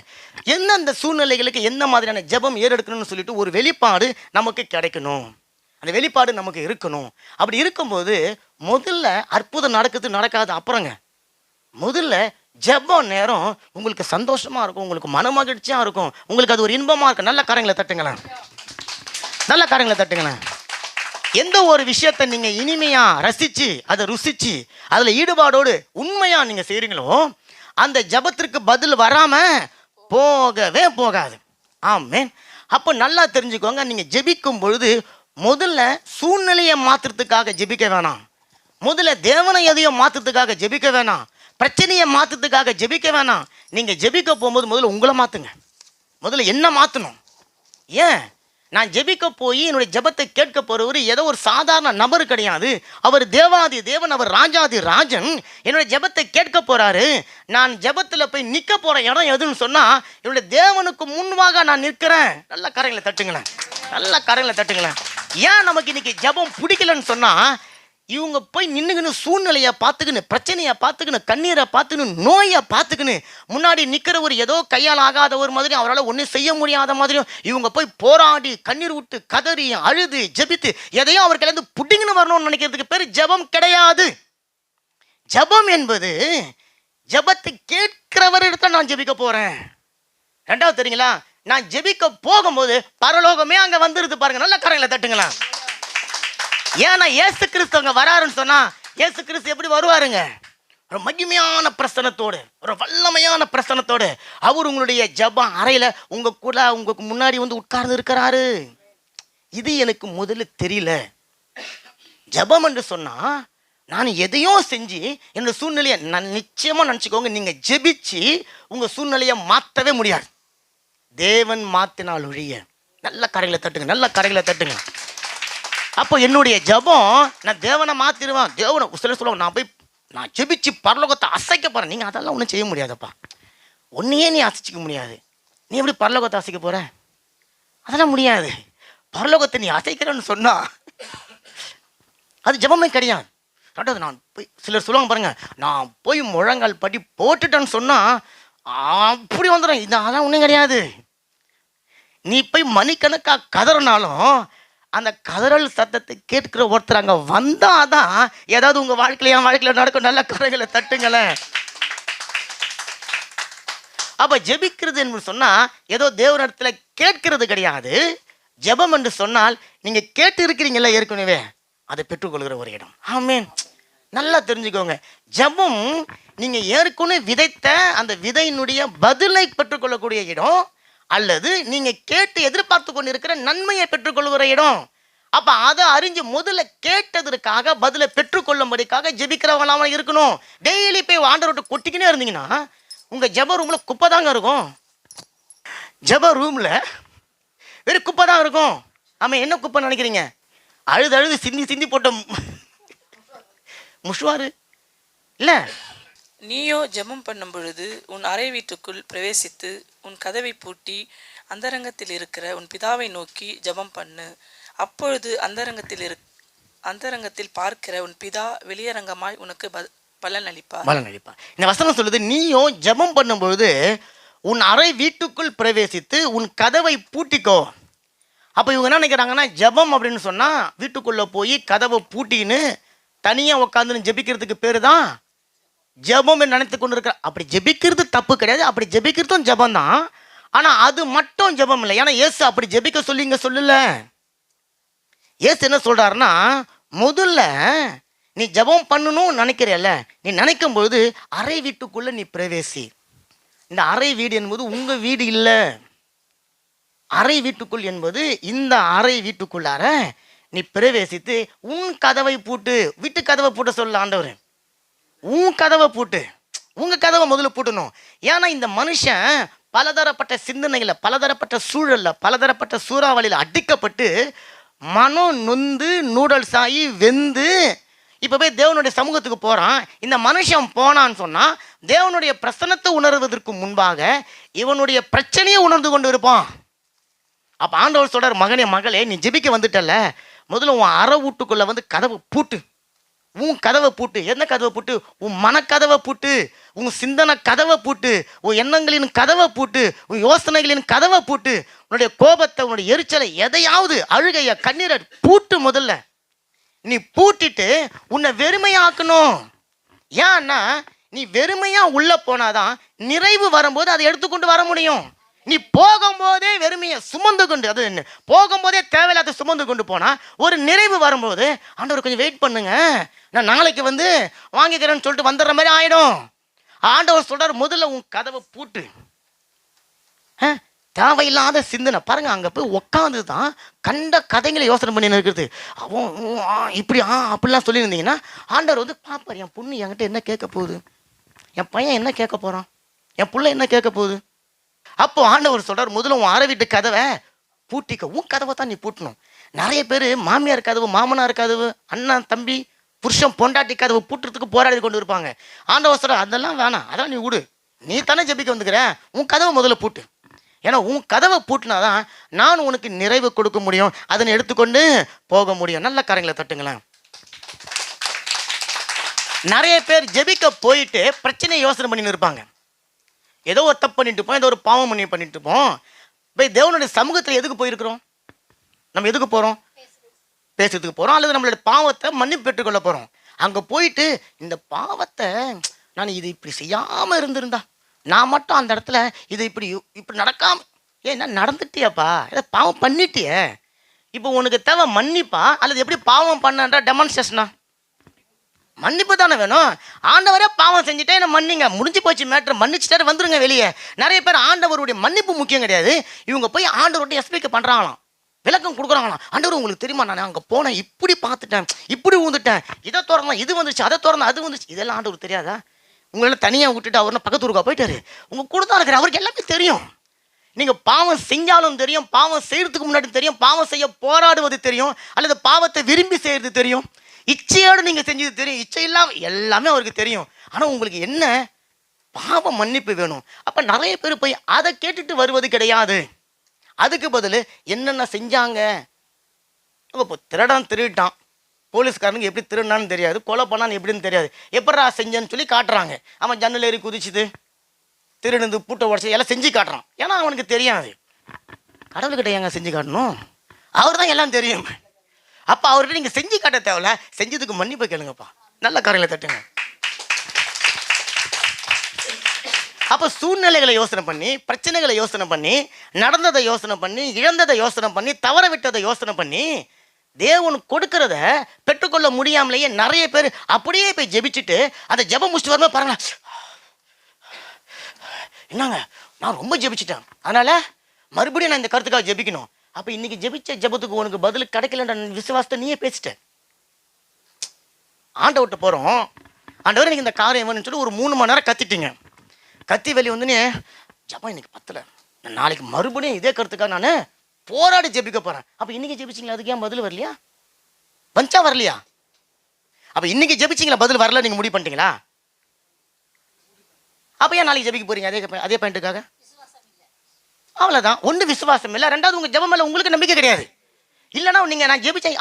எந்தெந்த சூழ்நிலைகளுக்கு எந்த மாதிரியான ஜெபம் ஏறெடுக்கணும்னு சொல்லிட்டு ஒரு வெளிப்பாடு நமக்கு கிடைக்கணும், அந்த வெளிப்பாடு நமக்கு இருக்கணும். அப்படி இருக்கும்போது முதல்ல அற்புதம் நடக்காது அப்புறங்க. முதல்ல ஜெபம் நேரம் உங்களுக்கு சந்தோஷமா இருக்கும், உங்களுக்கு மன மகிழ்ச்சியாக இருக்கும், உங்களுக்கு அது ஒரு இன்பமாக இருக்கும். நல்ல காரியங்களை தட்டுங்களேன், நல்ல காரியங்களை தட்டுங்களேன். எந்த ஒரு விஷயத்தை நீங்க இனிமையா ரசிச்சு அதை ருசிச்சு அதுல ஈடுபாடோடு உண்மையா நீங்க செய்றீங்களோ அந்த ஜெபத்திற்கு பதில் வராம போகவே போகாது. ஆமென். அப்போ நல்லா தெரிஞ்சுக்கோங்க, நீங்க ஜெபிக்கும் பொழுது முதல்ல சூழ்நிலையை மாத்துறதுக்காக ஜெபிக்க வேணாம், முதல்ல தேவனை எதையும் மாத்துறதுக்காக ஜெபிக்க வேணாம், பிரச்சனையை மாத்துறதுக்காக ஜெபிக்க வேணாம். நீங்க ஜெபிக்க போகும்போது முதல்ல உங்களை மாத்துங்க, முதல்ல என்ன மாத்தணும். ஏன் நான் ஜெபிக்க போய் என்னுடைய ஜெபத்தை கேட்க போறவர் ஏதோ ஒரு சாதாரண நபர் கிடையாது, அவர் தேவாதி தேவன், அவர் ராஜாதி ராஜன். என்னுடைய ஜெபத்தை கேட்க போறாரு. நான் ஜெபத்துல போய் நிற்க போற இடம் எதுன்னு சொன்னா என்னுடைய தேவனுக்கு முன்பாக நான் நிற்கிறேன். நல்ல கரங்களை தட்டுங்களேன், நல்ல கரங்களை தட்டுங்களேன். ஏன் நமக்கு இன்னைக்கு ஜெபம் பிடிக்கலன்னு சொன்னா இவங்க போய் நின்றுக்குன்னு சூழ்நிலையை பார்த்துக்கின்னு, பிரச்சனையை பார்த்துக்கின்னு, கண்ணீரை பார்த்துக்கின்னு, நோயை பார்த்துக்கின்னு முன்னாடி நிற்கிறவர் ஏதோ கையால் ஆகாத ஒரு மாதிரி, அவரால் ஒன்றும் செய்ய முடியாத மாதிரியும் இவங்க போய் போராடி கண்ணீர் விட்டு கதறி அழுது ஜெபித்து எதையும் அவர் கையிலேருந்து புட்டிங்கன்னு வரணும்னு நினைக்கிறதுக்கு பேர் ஜெபம் கிடையாது. ஜெபம் என்பது ஜெபத்தை கேட்கிறவரிடத்துல நான் ஜெபிக்க போறேன். ரெண்டாவது தெரியுங்களா, நான் ஜெபிக்க போகும்போது பரலோகமே அங்கே வந்துருது பாருங்க. நல்ல கரங்களை தட்டுங்களா. ஏன்னா இயேசு கிறிஸ்து அங்கே வராருன்னு சொன்னா இயேசு கிறிஸ்து எப்படி வருவாருங்க? ஒரு மகிமையான பிரசனத்தோடு, ஒரு வல்லமையான பிரசனத்தோடு அவர் உங்களுடைய ஜெப அறையில உங்க கூட உங்களுக்கு முன்னாடி வந்து உட்கார்ந்து இருக்கிறாரு. இது எனக்கு முதல்ல தெரியல. ஜெபம் என்று சொன்னா நான் எதையோ செஞ்சு என்னோட சூழ்நிலையை நான் நிச்சயமா நினச்சிக்கோங்க, நீங்க ஜெபிச்சு உங்க சூழ்நிலையை மாற்றவே முடியாது. தேவன் மாத்தினால் ஒழிய. நல்ல கரைகளை தட்டுங்க, நல்ல கரைகளை தட்டுங்க. அப்போ என்னுடைய ஜெபம் நான் தேவனை மாத்திடுவேன். தேவனை சில சொல்லுவாங்க, நான் ஜெபிச்சு பரலோகத்தை அசைக்க போறேன். நீங்க அதெல்லாம் ஒன்றும் செய்ய முடியாதப்பா, ஒன்னையே நீ அசைச்சிக்க முடியாது. நீ எப்படி பரலோகத்தை அசைக்க போற? அதெல்லாம் முடியாது. பரலோகத்தை நீ அசைக்கிறேன்னு சொன்னா அது ஜெபமே கிடையாது. ரெண்டாவது நான் போய் சிலர் சொல்லுவாங்க பாருங்க, நான் போய் முழங்கால் படி போட்டுட்டேன்னு சொன்னா அப்படி வந்துடும். இது அதெல்லாம் ஒன்றும் கிடையாது. நீ போய் மணிக்கணக்கா கதறினாலும் அந்த கதறல் சத்தத்தை கேட்கிற ஒருத்தர் அங்கே வந்தாதான் ஏதாவது உங்க வாழ்க்கையில என் வாழ்க்கையில நடக்கும். நல்ல கரைகளை தட்டுங்களேன். அப்ப ஜெபிக்கிறது என்று சொன்னா ஏதோ தேவனிடத்துல கேட்கிறது கிடையாது. ஜெபம் என்று சொன்னால் நீங்க கேட்டு இருக்கிறீங்களா ஏற்கனவே, அதை பெற்றுக்கொள்கிற ஒரு இடம். ஆமென். நல்லா தெரிஞ்சுக்கோங்க, ஜெபம் நீங்க ஏற்கனவே விதைத்த அந்த விதையினுடைய பதிலை பெற்றுக்கொள்ளக்கூடிய இடம், அல்லது நீங்க கேட்டு எதிர்பார்த்து கொண்டிருக்கிற நன்மையை பெற்றுக்கொள்கிற இடம். அப்ப அதை அறிஞ்சு முதல்ல கேட்டதற்காக பதிலை பெற்றுக்கொள்ளும்படிக்காக ஜெபிக்கிறவங்களாம இருக்கணும். டெய்லி போய் ஆண்டவர்கிட்ட கொட்டிக்கினே இருந்தீங்கன்னா உங்க ஜெப ரூம்ல குப்பை தாங்க இருக்கும். ஜெப ரூம்ல வெறும் குப்பை தான் இருக்கும். ஆமா, என்ன குப்பை நினைக்கிறீங்க? அழுது அழுது சிந்தி சிந்தி போட்ட முஷ்வாரு இல்ல. நீயோ ஜெபம் பண்ணும் பொழுது உன் அறை வீட்டுக்குள் பிரவேசித்து உன் கதவை பூட்டி அந்தரங்கத்தில் இருக்கிற உன் பிதாவை நோக்கி ஜெபம் பண்ணு. அப்பொழுது அந்தரங்கத்தில் பார்க்கிற உன் பிதா வெளியரங்கமாய் உனக்கு பலன் அளிப்பார். இந்த வசனம் சொல்லுது, நீயோ ஜெபம் பண்ணும்பொழுது உன் அறை வீட்டுக்குள் பிரவேசித்து உன் கதவை பூட்டிக்கோ. அப்போ இவங்க என்ன நினைக்கிறாங்கன்னா, ஜெபம் அப்படின்னு சொன்னா வீட்டுக்குள்ள போய் கதவை பூட்டின்னு தனியா உட்காந்து ஜெபிக்கிறதுக்கு பேரு தான் ஜெபம் நினைத்து கொண்டு இருக்கிற. அப்படி ஜெபிக்கிறது தப்பு கிடையாது, அப்படி ஜெபிக்கிறதும் ஜெபம் தான். ஆனா அது மட்டும் ஜெபம் இல்லை. ஏன்னா இயேசு அப்படி ஜெபிக்க சொல்லி இங்க சொல்லல. இயேசு என்ன சொல்றாருன்னா, முதல்ல நீ ஜெபம் பண்ணணும் நினைக்கிறல்ல, நீ நினைக்கும் பொழுது அறை வீட்டுக்குள்ள நீ பிரவேசி. இந்த அறை வீடு என்பது உங்க வீடு இல்லை. அறை வீட்டுக்குள் என்பது இந்த அறை வீட்டுக்குள்ளார நீ பிரவேசித்து உன் கதவை பூட்டு. வீட்டு கதவை பூட்ட சொல்ல ஆண்டவர். உன் கதவை பூட்டு, உங்க கதவை முதல்ல பூட்டணும். ஏன்னா இந்த மனுஷன் பலதரப்பட்ட சிந்தனைகளை, பலதரப்பட்ட சூழல்ல, பலதரப்பட்ட சூறாவளியில் அடிக்கப்பட்டு மனம் நொந்து நூடல்ஸ் ஆகி வெந்து இப்போ போய் தேவனுடைய சமூகத்துக்கு போகிறான். இந்த மனுஷன் போனான்னு சொன்னால் தேவனுடைய பிரசன்னத்தை உணர்வதற்கு முன்பாக இவனுடைய பிரச்சனையை உணர்ந்து கொண்டு இருப்பான். அப்போ ஆண்டவர் சொல்கிறார், மகனே மகளே, நீ ஜெபிக்க வந்துட்டல, முதல்ல உன் அறை வீட்டுக்குள்ளே வந்து கதவை பூட்டு. உன் கதவை பூட்டு. என்ன கதவை பூட்டு? உன் மனக்கதவை பூட்டு, உன் சிந்தனை கதவை பூட்டு, உன் எண்ணங்களின் கதவை பூட்டு, உன் யோசனைகளின் கதவை பூட்டு. உன்னுடைய கோபத்தை, உன்னுடைய எரிச்சலை, எதையாவது அழுகைய கண்ணீரை பூட்டு. முதல்ல நீ பூட்டிட்டு உன்னை வெறுமையாக்கணும். ஏன்னா நீ வெறுமையா உள்ள போனாதான் நிறைவு வரும்போது அதை எடுத்துக்கொண்டு வர முடியும். நீ போகும்போதே வெறுமையை சுமந்து கொண்டு, அது என்ன, போகும்போதே தேவையில்லாத சுமந்து கொண்டு போனா ஒரு நிறைவு வரும்போது ஆண்டவர் கொஞ்சம் வெயிட் பண்ணுங்க, நான் நாளைக்கு வந்து வாங்கிக்கிறேன்னு சொல்லிட்டு வந்துடுற மாதிரி ஆயிடும். ஆண்டவர் சொல்றாரு, முதல்ல உன் கதவை பூட்டு. தேவையில்லாத சிந்தனை பாருங்க, அங்கே போய் உட்காந்து தான் கண்ட கதைகளை யோசனை பண்ணி இருக்கிறது. அவன் இப்படி அப்படிலாம் சொல்லியிருந்தீங்கன்னா ஆண்டவர் வந்து பாப்பார், என் பொண்ணு என்கிட்ட என்ன கேட்க போகுது, என் பையன் என்ன கேட்க போகிறான், என் பிள்ளை என்ன கேட்க போகுது. அப்போ ஆண்டவர் சொல்கிறார், முதல்ல உன் அறை வீட்டு கதவை பூட்டிக்க. உன் கதவை தான் நீ பூட்டணும். நிறைய பேர் மாமியார் கதவு, மாமனார் கதவு, அண்ணன் தம்பி, புருஷன் பொண்டாட்டி கதவு பூட்டுறதுக்கு போராடி கொண்டு இருப்பாங்க. ஆண்டவர் சொல்கிறார், அதெல்லாம் வேணாம், அதெல்லாம் நீ விடு, நீ தானே ஜெபிக்க வந்துக்கிற, உன் கதவை முதல்ல பூட்டு. ஏன்னா உன் கதவை பூட்டினாதான் நான் உனக்கு நிறைவு கொடுக்க முடியும், அதனை எடுத்துக்கொண்டு போக முடியும். நல்ல காரியங்களை தட்டுங்களேன். நிறைய பேர் ஜெபிக்க போயிட்டு பிரச்சனையை யோசனை பண்ணின்னு இருப்பாங்க. ஏதோ ஒரு தப்பு பண்ணிட்டு இருப்போம், ஏதோ ஒரு பாவம் பண்ணிட்டு இருப்போம். போய் தேவனுடைய சமூகத்தில் எதுக்கு போயிருக்கிறோம்? நம்ம எதுக்கு போகிறோம்? பேசுறதுக்கு போகிறோம், அல்லது நம்மளுடைய பாவத்தை மன்னிப்பு பெற்றுக்கொள்ள போகிறோம். அங்கே போயிட்டு இந்த பாவத்தை நான் இது இப்படி செய்யாமல் இருந்திருந்தா, நான் மட்டும் அந்த இடத்துல இது இப்படி நடக்காம, ஏன்னா நடந்துட்டியாப்பா, ஏதோ பாவம் பண்ணிட்டியே, இப்போ உனக்கு தேவை மன்னிப்பா அல்லது எப்படி பாவம் பண்ணன்ற டெமான்ஸ்ட்ரேஷனா? மன்னிப்பு தானே வேணும். ஆண்டவரே பாவம் செஞ்சுட்டே என்ன மன்னிங்க, முடிஞ்சு போச்சு மேட்ரு, மன்னிச்சுட்டாரு வந்துருங்க வெளியே. நிறைய பேர் ஆண்டவருடைய மன்னிப்பு முக்கியம் கிடையாது, இவங்க போய் ஆண்டவருடைய எஸ்பிக்கு பண்ணுறாங்களாம், விளக்கம் கொடுக்குறாங்களாம். ஆண்டவர் உங்களுக்கு தெரியுமா, நான் அங்கே போனேன், இப்படி பார்த்துட்டேன், இப்படி ஊந்துட்டேன், இதை திறந்தேன், இது வந்துச்சு, அதை திறந்தேன், அது வந்துச்சு. இதெல்லாம் ஆண்டவர் தெரியாதா? உங்களெல்லாம் தனியாக விட்டுட்டு அவர் பக்கத்து ஊருக்கா போயிட்டாரு? உங்கள் கூட தான் இருக்கிற அவருக்கு எல்லாமே தெரியும். நீங்கள் பாவம் செஞ்சாலும் தெரியும், பாவம் செய்யறதுக்கு முன்னாடி தெரியும், பாவம் செய்ய போராடுவது தெரியும், அல்லது பாவத்தை விரும்பி செய்யறது தெரியும், இச்சையோடு நீங்கள் செஞ்சது தெரியும், இச்சை இல்லாமல் எல்லாமே அவருக்கு தெரியும். ஆனால் உங்களுக்கு என்ன, பாவம் மன்னிப்பு வேணும். அப்போ நிறைய பேர் போய் அதை கேட்டுட்டு வருவது கிடையாது. அதுக்கு பதில் என்னென்ன செஞ்சாங்க. இப்போ திருடன் திருட்டான், போலீஸ்காரனுக்கு எப்படி திருடினான்னு தெரியாது, கொலை பண்ணான்னு எப்படின்னு தெரியாது, எப்படா செஞ்சேன்னு சொல்லி காட்டுறாங்க. அவன் ஜன்னல் ஏறி குதிச்சுது, திருடுந்து பூட்டை உடச்சி எல்லாம் செஞ்சு காட்டுறான். ஏன்னா அவனுக்கு தெரியாது. கடவுள்கிட்ட ஏங்க செஞ்சு காட்டணும், அவர் தான் எல்லாம் தெரியும். அப்போ அவர்கிட்ட நீங்கள் செஞ்சு காட்ட தேவையில்ல, செஞ்சதுக்கு மன்னிப்பு கேளுங்கப்பா. நல்ல காரியங்களை தட்டுங்க. அப்போ சூழ்நிலைகளை யோசனை பண்ணி, பிரச்சனைகளை யோசனை பண்ணி, நடந்ததை யோசனை பண்ணி, இழந்ததை யோசனை பண்ணி, தவற விட்டதை யோசனை பண்ணி, தேவன் கொடுக்கறத பெற்றுக்கொள்ள முடியாமலேயே நிறைய பேர் அப்படியே போய் ஜெபிச்சுட்டு அந்த ஜெபம் முடிச்சுட்டு வரும்போது பாருங்க, என்னங்க நான் ரொம்ப ஜெபிச்சுட்டேன், அதனால மறுபடியும் நான் இந்த கருத்துக்காக ஜெபிக்கணும் அப்ப இன்னைக்கு ஜெபிச்ச ஜெபத்துக்கு உனக்கு பதில் கிடைக்கலன்ற விசுவாசத்தை நீயே பேசிட்ட. ஆண்டவர்கிட்ட போறோம், ஆண்டவர் எனக்கு இந்த காரியம் வேணும்னு சொல்லி ஒரு 3 மணி நேரம் கத்திட்டீங்க. கத்தி வெளியே வந்து ஜபம் இன்னைக்கு பத்தல, நான் நாளைக்கு மறுபடியும் இதே கருத்துக்காக நான் போராடி ஜெபிக்க போறேன். அப்ப இன்னைக்கு ஜெபிச்சிங்களா, அதுக்கு ஏன் பதில் வரலையா? வந்துச்சா வரலையா? அப்ப இன்னைக்கு ஜெபிச்சிங்களா, பதில் வரல, நீங்க முடிவு பண்ணிட்டீங்களா? அப்ப ஏன் நாளைக்கு ஜெபிக்க போறீங்க அதே பாயிண்ட்டுக்காக? அவ்வளவுதான். ஒண்ணு விசுவாசம் இல்லை, ரெண்டாவது உங்க ஜெபம் மேல உங்களுக்கு நம்பிக்கை கிடையாது. இல்லைன்னா நீங்க நான் ஜெபிச்சேன்,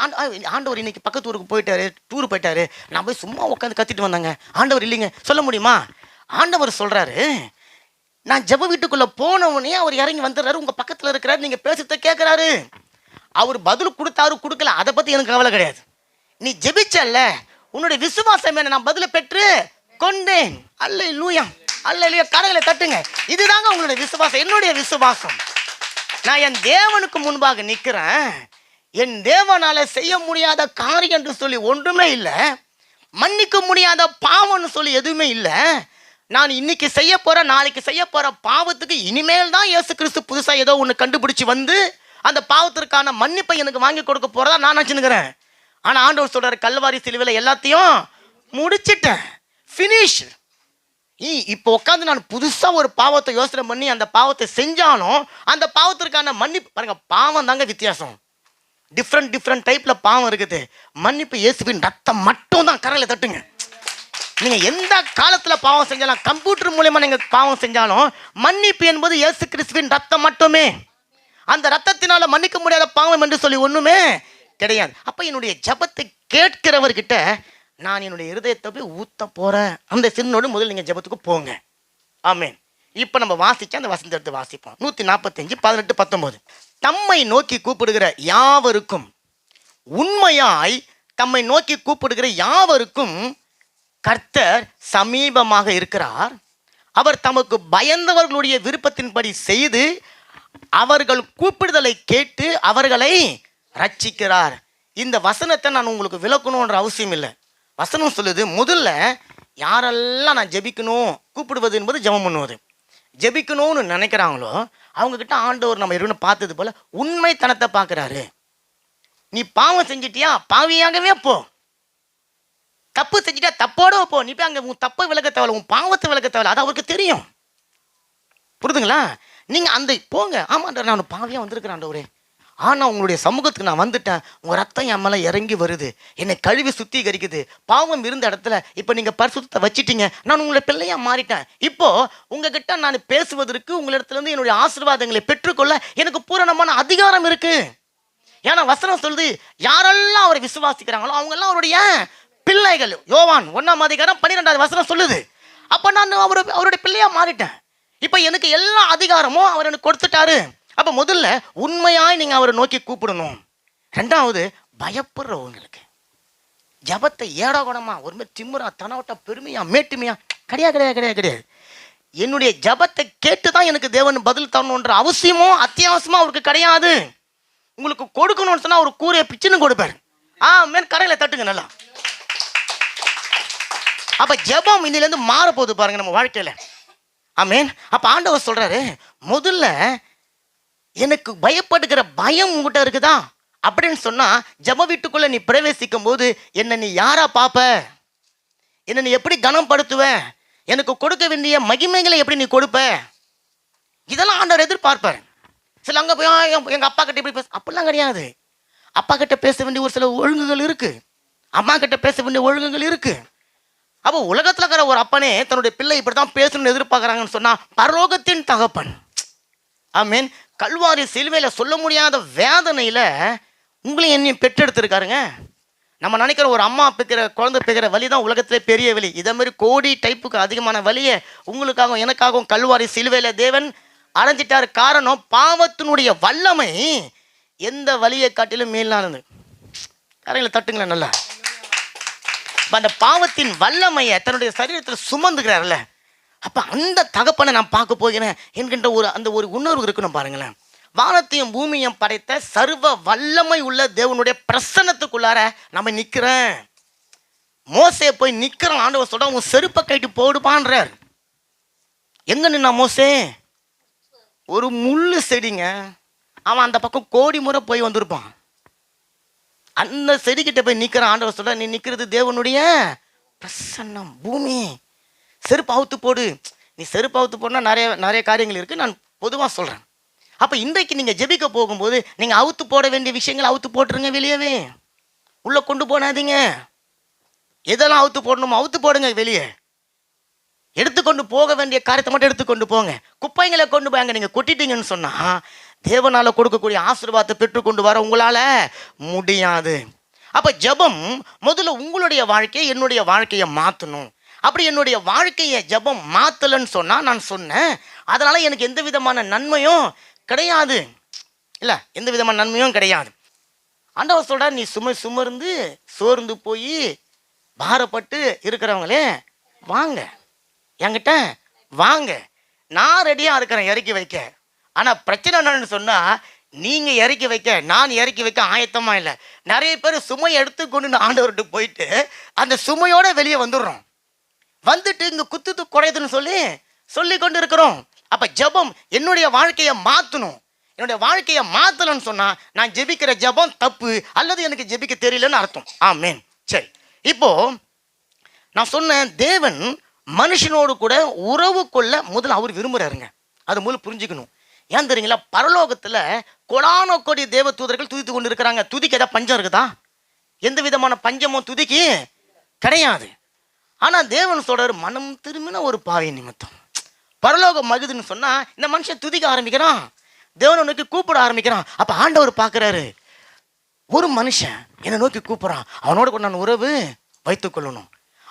ஆண்டவர் இன்னைக்கு பக்கத்து ஊருக்கு போயிட்டாரு, டூர் போயிட்டாரு, நான் போய் சும்மா உட்காந்து கத்திட்டு வந்தாங்க, ஆண்டவர் இல்லைங்க சொல்ல முடியுமா? ஆண்டவர் சொல்றாரு, நான் ஜெப வீட்டுக்குள்ள போனவனே அவர் இறங்கி வந்துடுறாரு, உங்க பக்கத்துல இருக்கிறாரு, நீங்க பேசுறத கேட்கிறாரு. அவர் பதில் கொடுத்தாரு கொடுக்கல, அதை பத்தி எனக்கு கவலை கிடையாது. நீ ஜெபிச்சல்ல, உன்னுடைய விசுவாசம் என்ன, நான் பதில பெற்று கொண்டேன். அல்லேலூயா, அல்லேலூயா. கடையில தட்டுங்க. இதுதாங்க உங்களுடைய விசுவாசம். என்னுடைய விசுவாசம், நான் என் தேவனுக்கு முன்பாக நிற்கிறேன், என் தேவனால செய்ய முடியாத காரியம் என்று சொல்லி ஒன்றுமே இல்லை, மன்னிக்க முடியாத பாவம்னு சொல்லி எதுவுமே இல்லை. நான் இன்னைக்கு செய்ய போற, நாளைக்கு செய்ய போற பாவத்துக்கு இனிமேல் தான் இயேசு கிறிஸ்து புதுசா ஏதோ ஒன்று கண்டுபிடிச்சு வந்து அந்த பாவத்திற்கான மன்னிப்பை எனக்கு வாங்கி கொடுக்க போறதா நான் நினைச்சுக்கிறேன். ஆனா ஆண்டவர் சொல்றாரு, கல்வாரி சிலுவையில் எல்லாத்தையும் முடிச்சிட்டேன், ஃபினிஷ். இப்போ உட்காந்து நான் புதுசா ஒரு பாவத்தை யோசனை பண்ணி அந்த பாவத்தை செஞ்சாலும் அந்த பாவத்திற்கான மன்னிப்பு பாருங்க, பாவம் தாங்க வித்தியாசம். டிஃப்ரெண்ட் டைப்ல பாவம் இருக்குது. மன்னிப்பு இயேசுவின் ரத்தம் மட்டும் தான். கரையில தட்டுங்க. நீங்க எந்த காலத்துல பாவம் செஞ்சாலும், கம்ப்யூட்டர் மூலமா நீங்க பாவம் செஞ்சாலும், மன்னிப்பு என்பது இயேசு கிறிஸ்துவின் ரத்தம் மட்டுமே. அந்த ரத்தத்தினால மன்னிக்க முடியாத பாவம் என்று சொல்லி ஒண்ணுமே கிடையாது. அப்ப என்னுடைய ஜெபத்தை கேட்கிறவர்கிட்ட நான் என்னுடைய இருதயத்தை போய் ஊத்த போறேன். அந்த சின்னோடு முதல் நீங்க ஜெபத்துக்கு போங்க. ஆமென். இப்ப நம்ம வாசிச்சா அந்த வசனத்தை எடுத்து வாசிப்போம். 145 18 19. தம்மை நோக்கி கூப்பிடுகிற யாவருக்கும், உண்மையாய் தம்மை நோக்கி கூப்பிடுகிற யாவருக்கும் கர்த்தர் சமீபமாக இருக்கிறார். அவர் தமக்கு பயந்தவர்களுடைய விருப்பத்தின்படி செய்து அவர்கள் கூப்பிடுதலை கேட்டு அவர்களை ரட்சிக்கிறார். இந்த வசனத்தை நான் உங்களுக்கு விளக்கணுன்ற அவசியம் இல்லை. வசனம் சொல்லுது, முதல்ல யாரெல்லாம் நான் ஜெபிக்கணும், கூப்பிடுவது என்பது ஜெபம் பண்ணுவது, ஜெபிக்கணும்னு நினைக்கிறாங்களோ அவங்க கிட்ட ஆண்டவர் நம்ம இருக்கணும் பார்த்தது போல உண்மைத்தனத்தை பார்க்கிறாரு. நீ பாவம் செஞ்சிட்டியா, பாவியாகவே போ. தப்பு செஞ்சிட்டா தப்போட போ. நீ போய் அங்க உன் தப்பை விளக்க தேவை, உன் பாவத்தை விளக்க தேவை, அது அவருக்கு தெரியும். புரிதுங்களா? நீங்க அந்த போங்க. ஆமாண்டா, நான் பாவியா வந்திருக்கிறேன் ஆண்டவரே, ஆனா உங்களுடைய சமூகத்துக்கு நான் வந்துட்டேன், உங்க ரத்தம் என் மேல இறங்கி வருது, என்னை கழுவி சுத்திகரிக்குது. பாவம் இருந்த இடத்துல இப்ப நீங்க பரிசுத்தத்தை வச்சிட்டீங்க, நான் உங்களுடைய பிள்ளையா மாறிட்டேன். இப்போ உங்ககிட்ட நான் பேசுவதற்கு, உங்களிடத்துல இருந்து என்னுடைய ஆசீர்வாதங்களை பெற்றுக்கொள்ள எனக்கு பூரணமான அதிகாரம் இருக்கு. ஏன்னா வசனம் சொல்லுது, யாரெல்லாம் அவரை விசுவாசிக்கிறாங்களோ அவங்க எல்லாம் அவருடைய பிள்ளைகள். யோவான் 1:12 வசனம் சொல்லுது. அப்ப நான் அவருடைய பிள்ளையா மாறிட்டேன். இப்ப எனக்கு எல்லா அதிகாரமும் அவர் எனக்கு கொடுத்துட்டாரு. அப்ப முதல்ல உண்மையாய் நீங்க அவரை நோக்கி கூப்பிடணும். ரெண்டாவது, பயப்படுறவங்களுக்கு ஜபத்தை ஏடாகுடமா ஒரு மாதிரி திமுறா தனவட்ட பெருமையா மேட்டுமையா கிடையாது. என்னுடைய ஜபத்தை கேட்டுதான் எனக்கு தேவன் பதில் தரணுன்ற அவசியமோ அத்தியாவசியமா அவருக்கு கிடையாது. உங்களுக்கு கொடுக்கணும்னு சொன்னா ஒரு கூரையை பிச்சுன்னு கொடுப்பாரு. மேன் கரையில தட்டுங்க நல்லா. அப்ப ஜெபம் இன்னில இருந்து மாற போகுது பாருங்க நம்ம வாழ்க்கையில. ஆமென். அப்ப ஆண்டவர் சொல்றாரு, முதல்ல எனக்கு பயப்படுகிற பயம் உங்ககிட்ட இருக்குதா அப்படின்னு சொன்னா, ஜெப வீட்டுக்குள்ள நீ பிரவேசிக்கும் போது என்ன நீ யாரா பாப்ப, என்ன நீ எப்படி கனப்படுத்துவ, எனக்கு கொடுக்க வேண்டிய மகிமைகளை எப்படி நீ கொடுப்ப, இதெல்லாம் ஆண்டவர் எதிர்பார்ப்பார். சில அங்க போய் எங்க அப்பா கிட்ட எப்படி பேச, அப்படிலாம் கிடையாது. அப்பா கிட்ட பேச வேண்டிய ஒரு சில ஒழுங்குகள் இருக்கு, அம்மா கிட்ட பேச வேண்டிய ஒழுங்குகள் இருக்கு. அப்போ உலகத்துல இருக்கிற ஒரு அப்பனே தன்னுடைய பிள்ளை இப்படித்தான் பேசணும்னு எதிர்பார்க்கறாங்கன்னு சொன்னா, பரலோகத்தின் தகப்பன் ஆமென் கல்வாரி சிலுவையில சொல்ல முடியாத வேதனையில உங்களையும் என்னையும் பெற்றெடுத்திருக்காருங்க. நம்ம நினைக்கிற ஒரு அம்மா பெக்கிற குழந்தை பெக்கிற வலி தான் உலகத்திலே பெரிய வலி. இதே மாதிரி கோடி டைப்புக்கு அதிகமான வலியை உங்களுக்காகவும் எனக்காகவும் கல்வாரி சிலுவையில தேவன் அடைஞ்சிட்டாரு. காரணம், பாவத்தினுடைய வல்லமை எந்த வலியை காட்டிலும் மேலானது. கரையில தட்டுங்களேன் நல்லா. அந்த பாவத்தின் வல்லமையை தன்னுடைய சரீரத்தில் சுமந்துக்கிறார்ல, அப்ப அந்த தகப்பனை நான் பார்க்க போகிறேன் என்கின்ற ஒரு உணர்வு இருக்கணும் பாருங்களேன். வானத்தையும் பூமியையும் படைத்த சர்வ வல்லமை உள்ள தேவனுடைய பிரசன்னத்துக்குள்ளார நம்ம நிக்கிறேன். மோசே போய் நிக்கிறான். ஆண்டவர் சொல்ற, உன் செருப்பை கைட்டு போடுப்பான்றார். எங்க நின்னா மோசே? ஒரு முள்ளு செடிங்க. அவன் அந்த பக்கம் கோடி முறை போய் வந்திருப்பான். அந்த செடிக்கிட்ட போய் நிற்கிற ஆண்டவர் சொல்ற, நீ நிற்கிறது தேவனுடைய பிரசன்னம். பூமி செருப்பு அவுத்து போடு. நீ செருப்பு அவுத்து போடுனா நிறைய நிறைய காரியங்கள் இருக்குது, நான் பொதுவாக சொல்கிறேன். அப்போ இன்றைக்கு நீங்கள் ஜெபிக்க போகும்போது நீங்கள் அவுத்து போட வேண்டிய விஷயங்களை அவுத்து போட்டுருங்க, வெளியவே உள்ளே கொண்டு போனாதீங்க. எதெல்லாம் அவுத்து போடணுமோ அவுத்து போடுங்க, வெளியே எடுத்துக்கொண்டு போக வேண்டிய காரியத்தை மட்டும் எடுத்துக்கொண்டு போங்க. குப்பைங்களை கொண்டு போய் அங்கே நீங்கள் கொட்டிட்டீங்கன்னு சொன்னால் தேவனால் கொடுக்கக்கூடிய ஆசீர்வாதத்தை பெற்றுக்கொண்டு வர உங்களால் முடியாது. அப்போ ஜெபம் முதல்ல உங்களுடைய வாழ்க்கையை என்னுடைய வாழ்க்கையை மாற்றணும். அப்படி என்னுடைய வாழ்க்கையை ஜெபம் மாற்றலைன்னு சொன்னால் நான் சொன்னேன், அதனால் எனக்கு எந்த விதமான நன்மையும் கிடையாது. இல்லை, எந்த விதமான நன்மையும் கிடையாது. ஆண்டவர் சொல்கிறார், நீ சுமர்ந்து சோர்ந்து போய் பாரப்பட்டு இருக்கிறவங்களே வாங்க, என்கிட்ட வாங்க, நான் ரெடியாக இருக்கிறேன் இறக்கி வைக்க. ஆனால் பிரச்சனை என்னன்னு சொன்னால், நீங்கள் இறக்கி வைக்க நான் இறக்கி வைக்க ஆயத்தமாக இல்லை. நிறைய பேர் சுமையை எடுத்துக்கொண்டு ஆண்டவர்கிட்ட போயிட்டு அந்த சுமையோடு வெளியே வந்துடுறோம். வந்துட்டு இங்கே குத்துத்து குறையுதுன்னு சொல்லி கொண்டு இருக்கிறோம். அப்போ ஜெபம் என்னுடைய வாழ்க்கையை மாற்றணும். என்னுடைய வாழ்க்கையை மாற்றலன்னு சொன்னால் நான் ஜெபிக்கிற ஜெபம் தப்பு, அல்லது எனக்கு ஜெபிக்க தெரியலன்னு அர்த்தம். ஆமேன். சரி, இப்போது நான் சொன்னேன், தேவன் மனுஷனோடு கூட உறவு கொள்ள முதல்ல அவர் விரும்புகிறாருங்க. அது முதல்ல புரிஞ்சுக்கணும். ஏன் தெரியுங்களா? பரலோகத்தில் கோடான கோடி தேவ தூதர்கள் துதித்து கொண்டு இருக்கிறாங்க. துதிக்கு ஏதாவது பஞ்சம் இருக்குதா? எந்த விதமான பஞ்சமும் துதிக்கு கிடையாது. ஆனால் தேவன் சொல்கிறார், மனம் திரும்பின ஒரு பாவை நிமித்தம் பரலோகம் மகுதுன்னு சொன்னால் இந்த மனுஷன் துதிக்க ஆரம்பிக்கிறான், தேவனை நோக்கி கூப்பிட ஆரம்பிக்கிறான். அப்போ ஆண்டவர் பார்க்குறாரு, ஒரு மனுஷன் என்னை நோக்கி கூப்பிட்றான், அவனோட கூட நான் உறவு வைத்துக்கொள்ளணும்,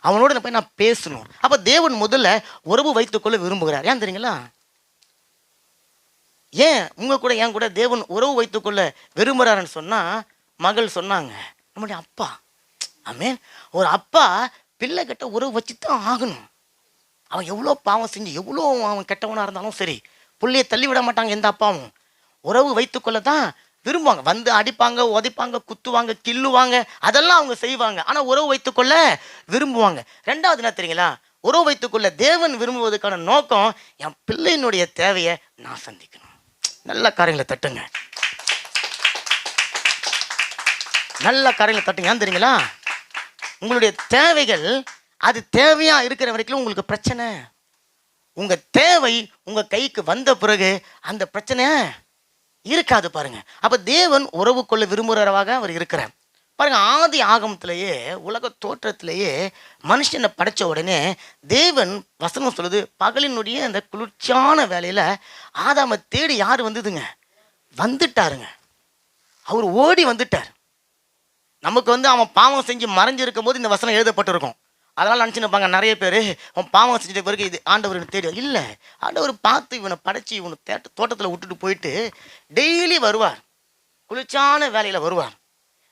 அவனோட போய் நான் பேசணும். அப்போ தேவன் முதல்ல உறவு வைத்துக்கொள்ள விரும்புகிறார். ஏன் தெரியுங்களா? ஏன் உங்கள் கூட என் கூட தேவன் உறவு வைத்துக்கொள்ள விரும்புகிறாருன்னு சொன்னால், மகள் சொன்னாங்க, நம்முடைய அப்பா. ஆமேன். ஒரு அப்பா பிள்ளை கிட்ட உறவு வச்சு தான் ஆகணும். அவன் எவ்வளோ பாவம் செஞ்சு எவ்வளோ அவன் கெட்டவனாக இருந்தாலும் சரி, பிள்ளையை தள்ளி விட மாட்டாங்க எந்த அப்பாவும். உறவு வைத்துக்கொள்ள தான் விரும்புவாங்க. வந்து அடிப்பாங்க, உதைப்பாங்க, குத்துவாங்க, கில்லுவாங்க, அதெல்லாம் அவங்க செய்வாங்க. ஆனால் உறவு வைத்துக்கொள்ள விரும்புவாங்க. ரெண்டாவது என்ன தெரியுங்களா? உறவு வைத்துக்கொள்ள தேவன் விரும்புவதற்கான நோக்கம், என் பிள்ளையினுடைய தேவையை நான் சந்திக்கணும். நல்ல காரியங்களை தட்டுங்க, நல்ல காரியங்களை தட்டுங்க. ஏன் தெரியுங்களா? உங்களுடைய தேவைகள் அது தேவையாக இருக்கிற வரைக்கும் உங்களுக்கு பிரச்சனை. உங்கள் தேவை உங்கள் கைக்கு வந்த பிறகு அந்த பிரச்சனை இருக்காது. பாருங்க, அப்போ தேவன் உறவு கொள்ள விரும்புகிறவராக அவர் இருக்கிறார். பாருங்க, ஆதி ஆகமத்திலேயே உலக தோற்றத்திலேயே மனுஷனை படைச்ச உடனே தேவன் வசனம் சொல்லுது, பகலினுடைய அந்த குளிர்ச்சியான வேலையில் ஆதாமை தேடி யார் வந்ததுங்க? வந்துட்டாருங்க. அவர் ஓடி வந்துட்டார். நமக்கு அவன் பாவம் செஞ்சு மறைஞ்சிருக்கும் போது இந்த வசனம் எழுதப்பட்டிருக்கும். அதனால் நினச்சிருப்பாங்க நிறைய பேர், அவன் பாவம் செஞ்சுட்டு பிறகு இது ஆண்டவர் தேடி இல்லை. ஆண்டவர் பார்த்து இவனை படைச்சி இவனை தோட்டத்தில் விட்டுட்டு போயிட்டு டெய்லி வருவார், குளிர்ச்சியான வேலையில் வருவார்.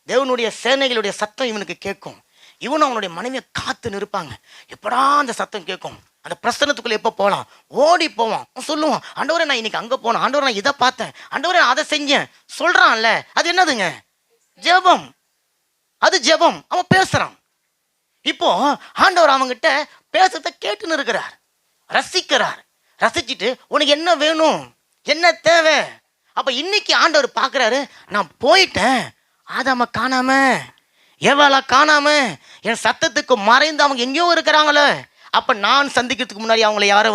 தேவனுடைய சேனைகளுடைய சத்தம் இவனுக்கு கேட்கும். இவனும் அவனுடைய மனைவியை காத்து நிற்பாங்க, எப்படா அந்த சத்தம் கேட்கும், அந்த பிரசனத்துக்குள்ளே எப்போ போகலாம், ஓடி போவான். சொல்லுவான், ஆண்டவரே நான் இன்னைக்கு அங்கே போனேன், ஆண்டவரே நான் இதை பார்த்தேன், ஆண்டவரே நான் அதை செஞ்சேன் சொல்கிறான்ல, அது என்னதுங்க? ஜெபம். அது ஜெபம். அவன் பேசுகிறான். இப்போ ஆண்டவர் அவங்ககிட்ட பேசுறத கேட்டுன்னு இருக்கிறார், ரசிக்கிறார். ரசிச்சுட்டு உனக்கு என்ன வேணும், என்ன தேவை? அப்போ இன்னைக்கு ஆண்டவர் பார்க்குறாரு, நான் போயிட்டேன், ஆதாம காணாம, ஏவாளை காணாம, என் சத்தத்துக்கு மறைந்து அவங்க எங்கேயோ இருக்கிறாங்களே. அப்போ நான் சந்திக்கிறதுக்கு முன்னாடி அவங்கள யாரை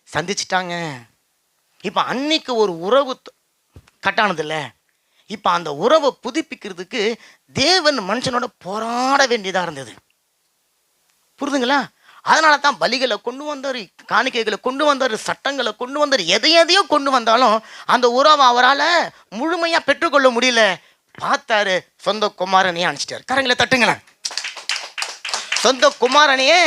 சந்திச்சிட்டாங்க. இப்போ அன்னைக்கு ஒரு உறவு கட்டானதில்ல. இப்போ அந்த உறவை புதுப்பிக்கிறதுக்கு தேவன் மனுஷனோட போராட வேண்டியதாக இருந்தது. புரிதுங்களா? அதனால தான் பலிகளை கொண்டு வந்தார், காணிக்கைகளை கொண்டு வந்தார், சட்டங்களை கொண்டு வந்தார், எதையோ கொண்டு வந்தாலும் அந்த உறவை அவரால் முழுமையாக பெற்றுக்கொள்ள முடியல. பார்த்தாரு, சொந்த குமாரனையே அணைச்சிட்டாரு. கரங்களை தட்டுங்களேன். சொந்த குமாரனையே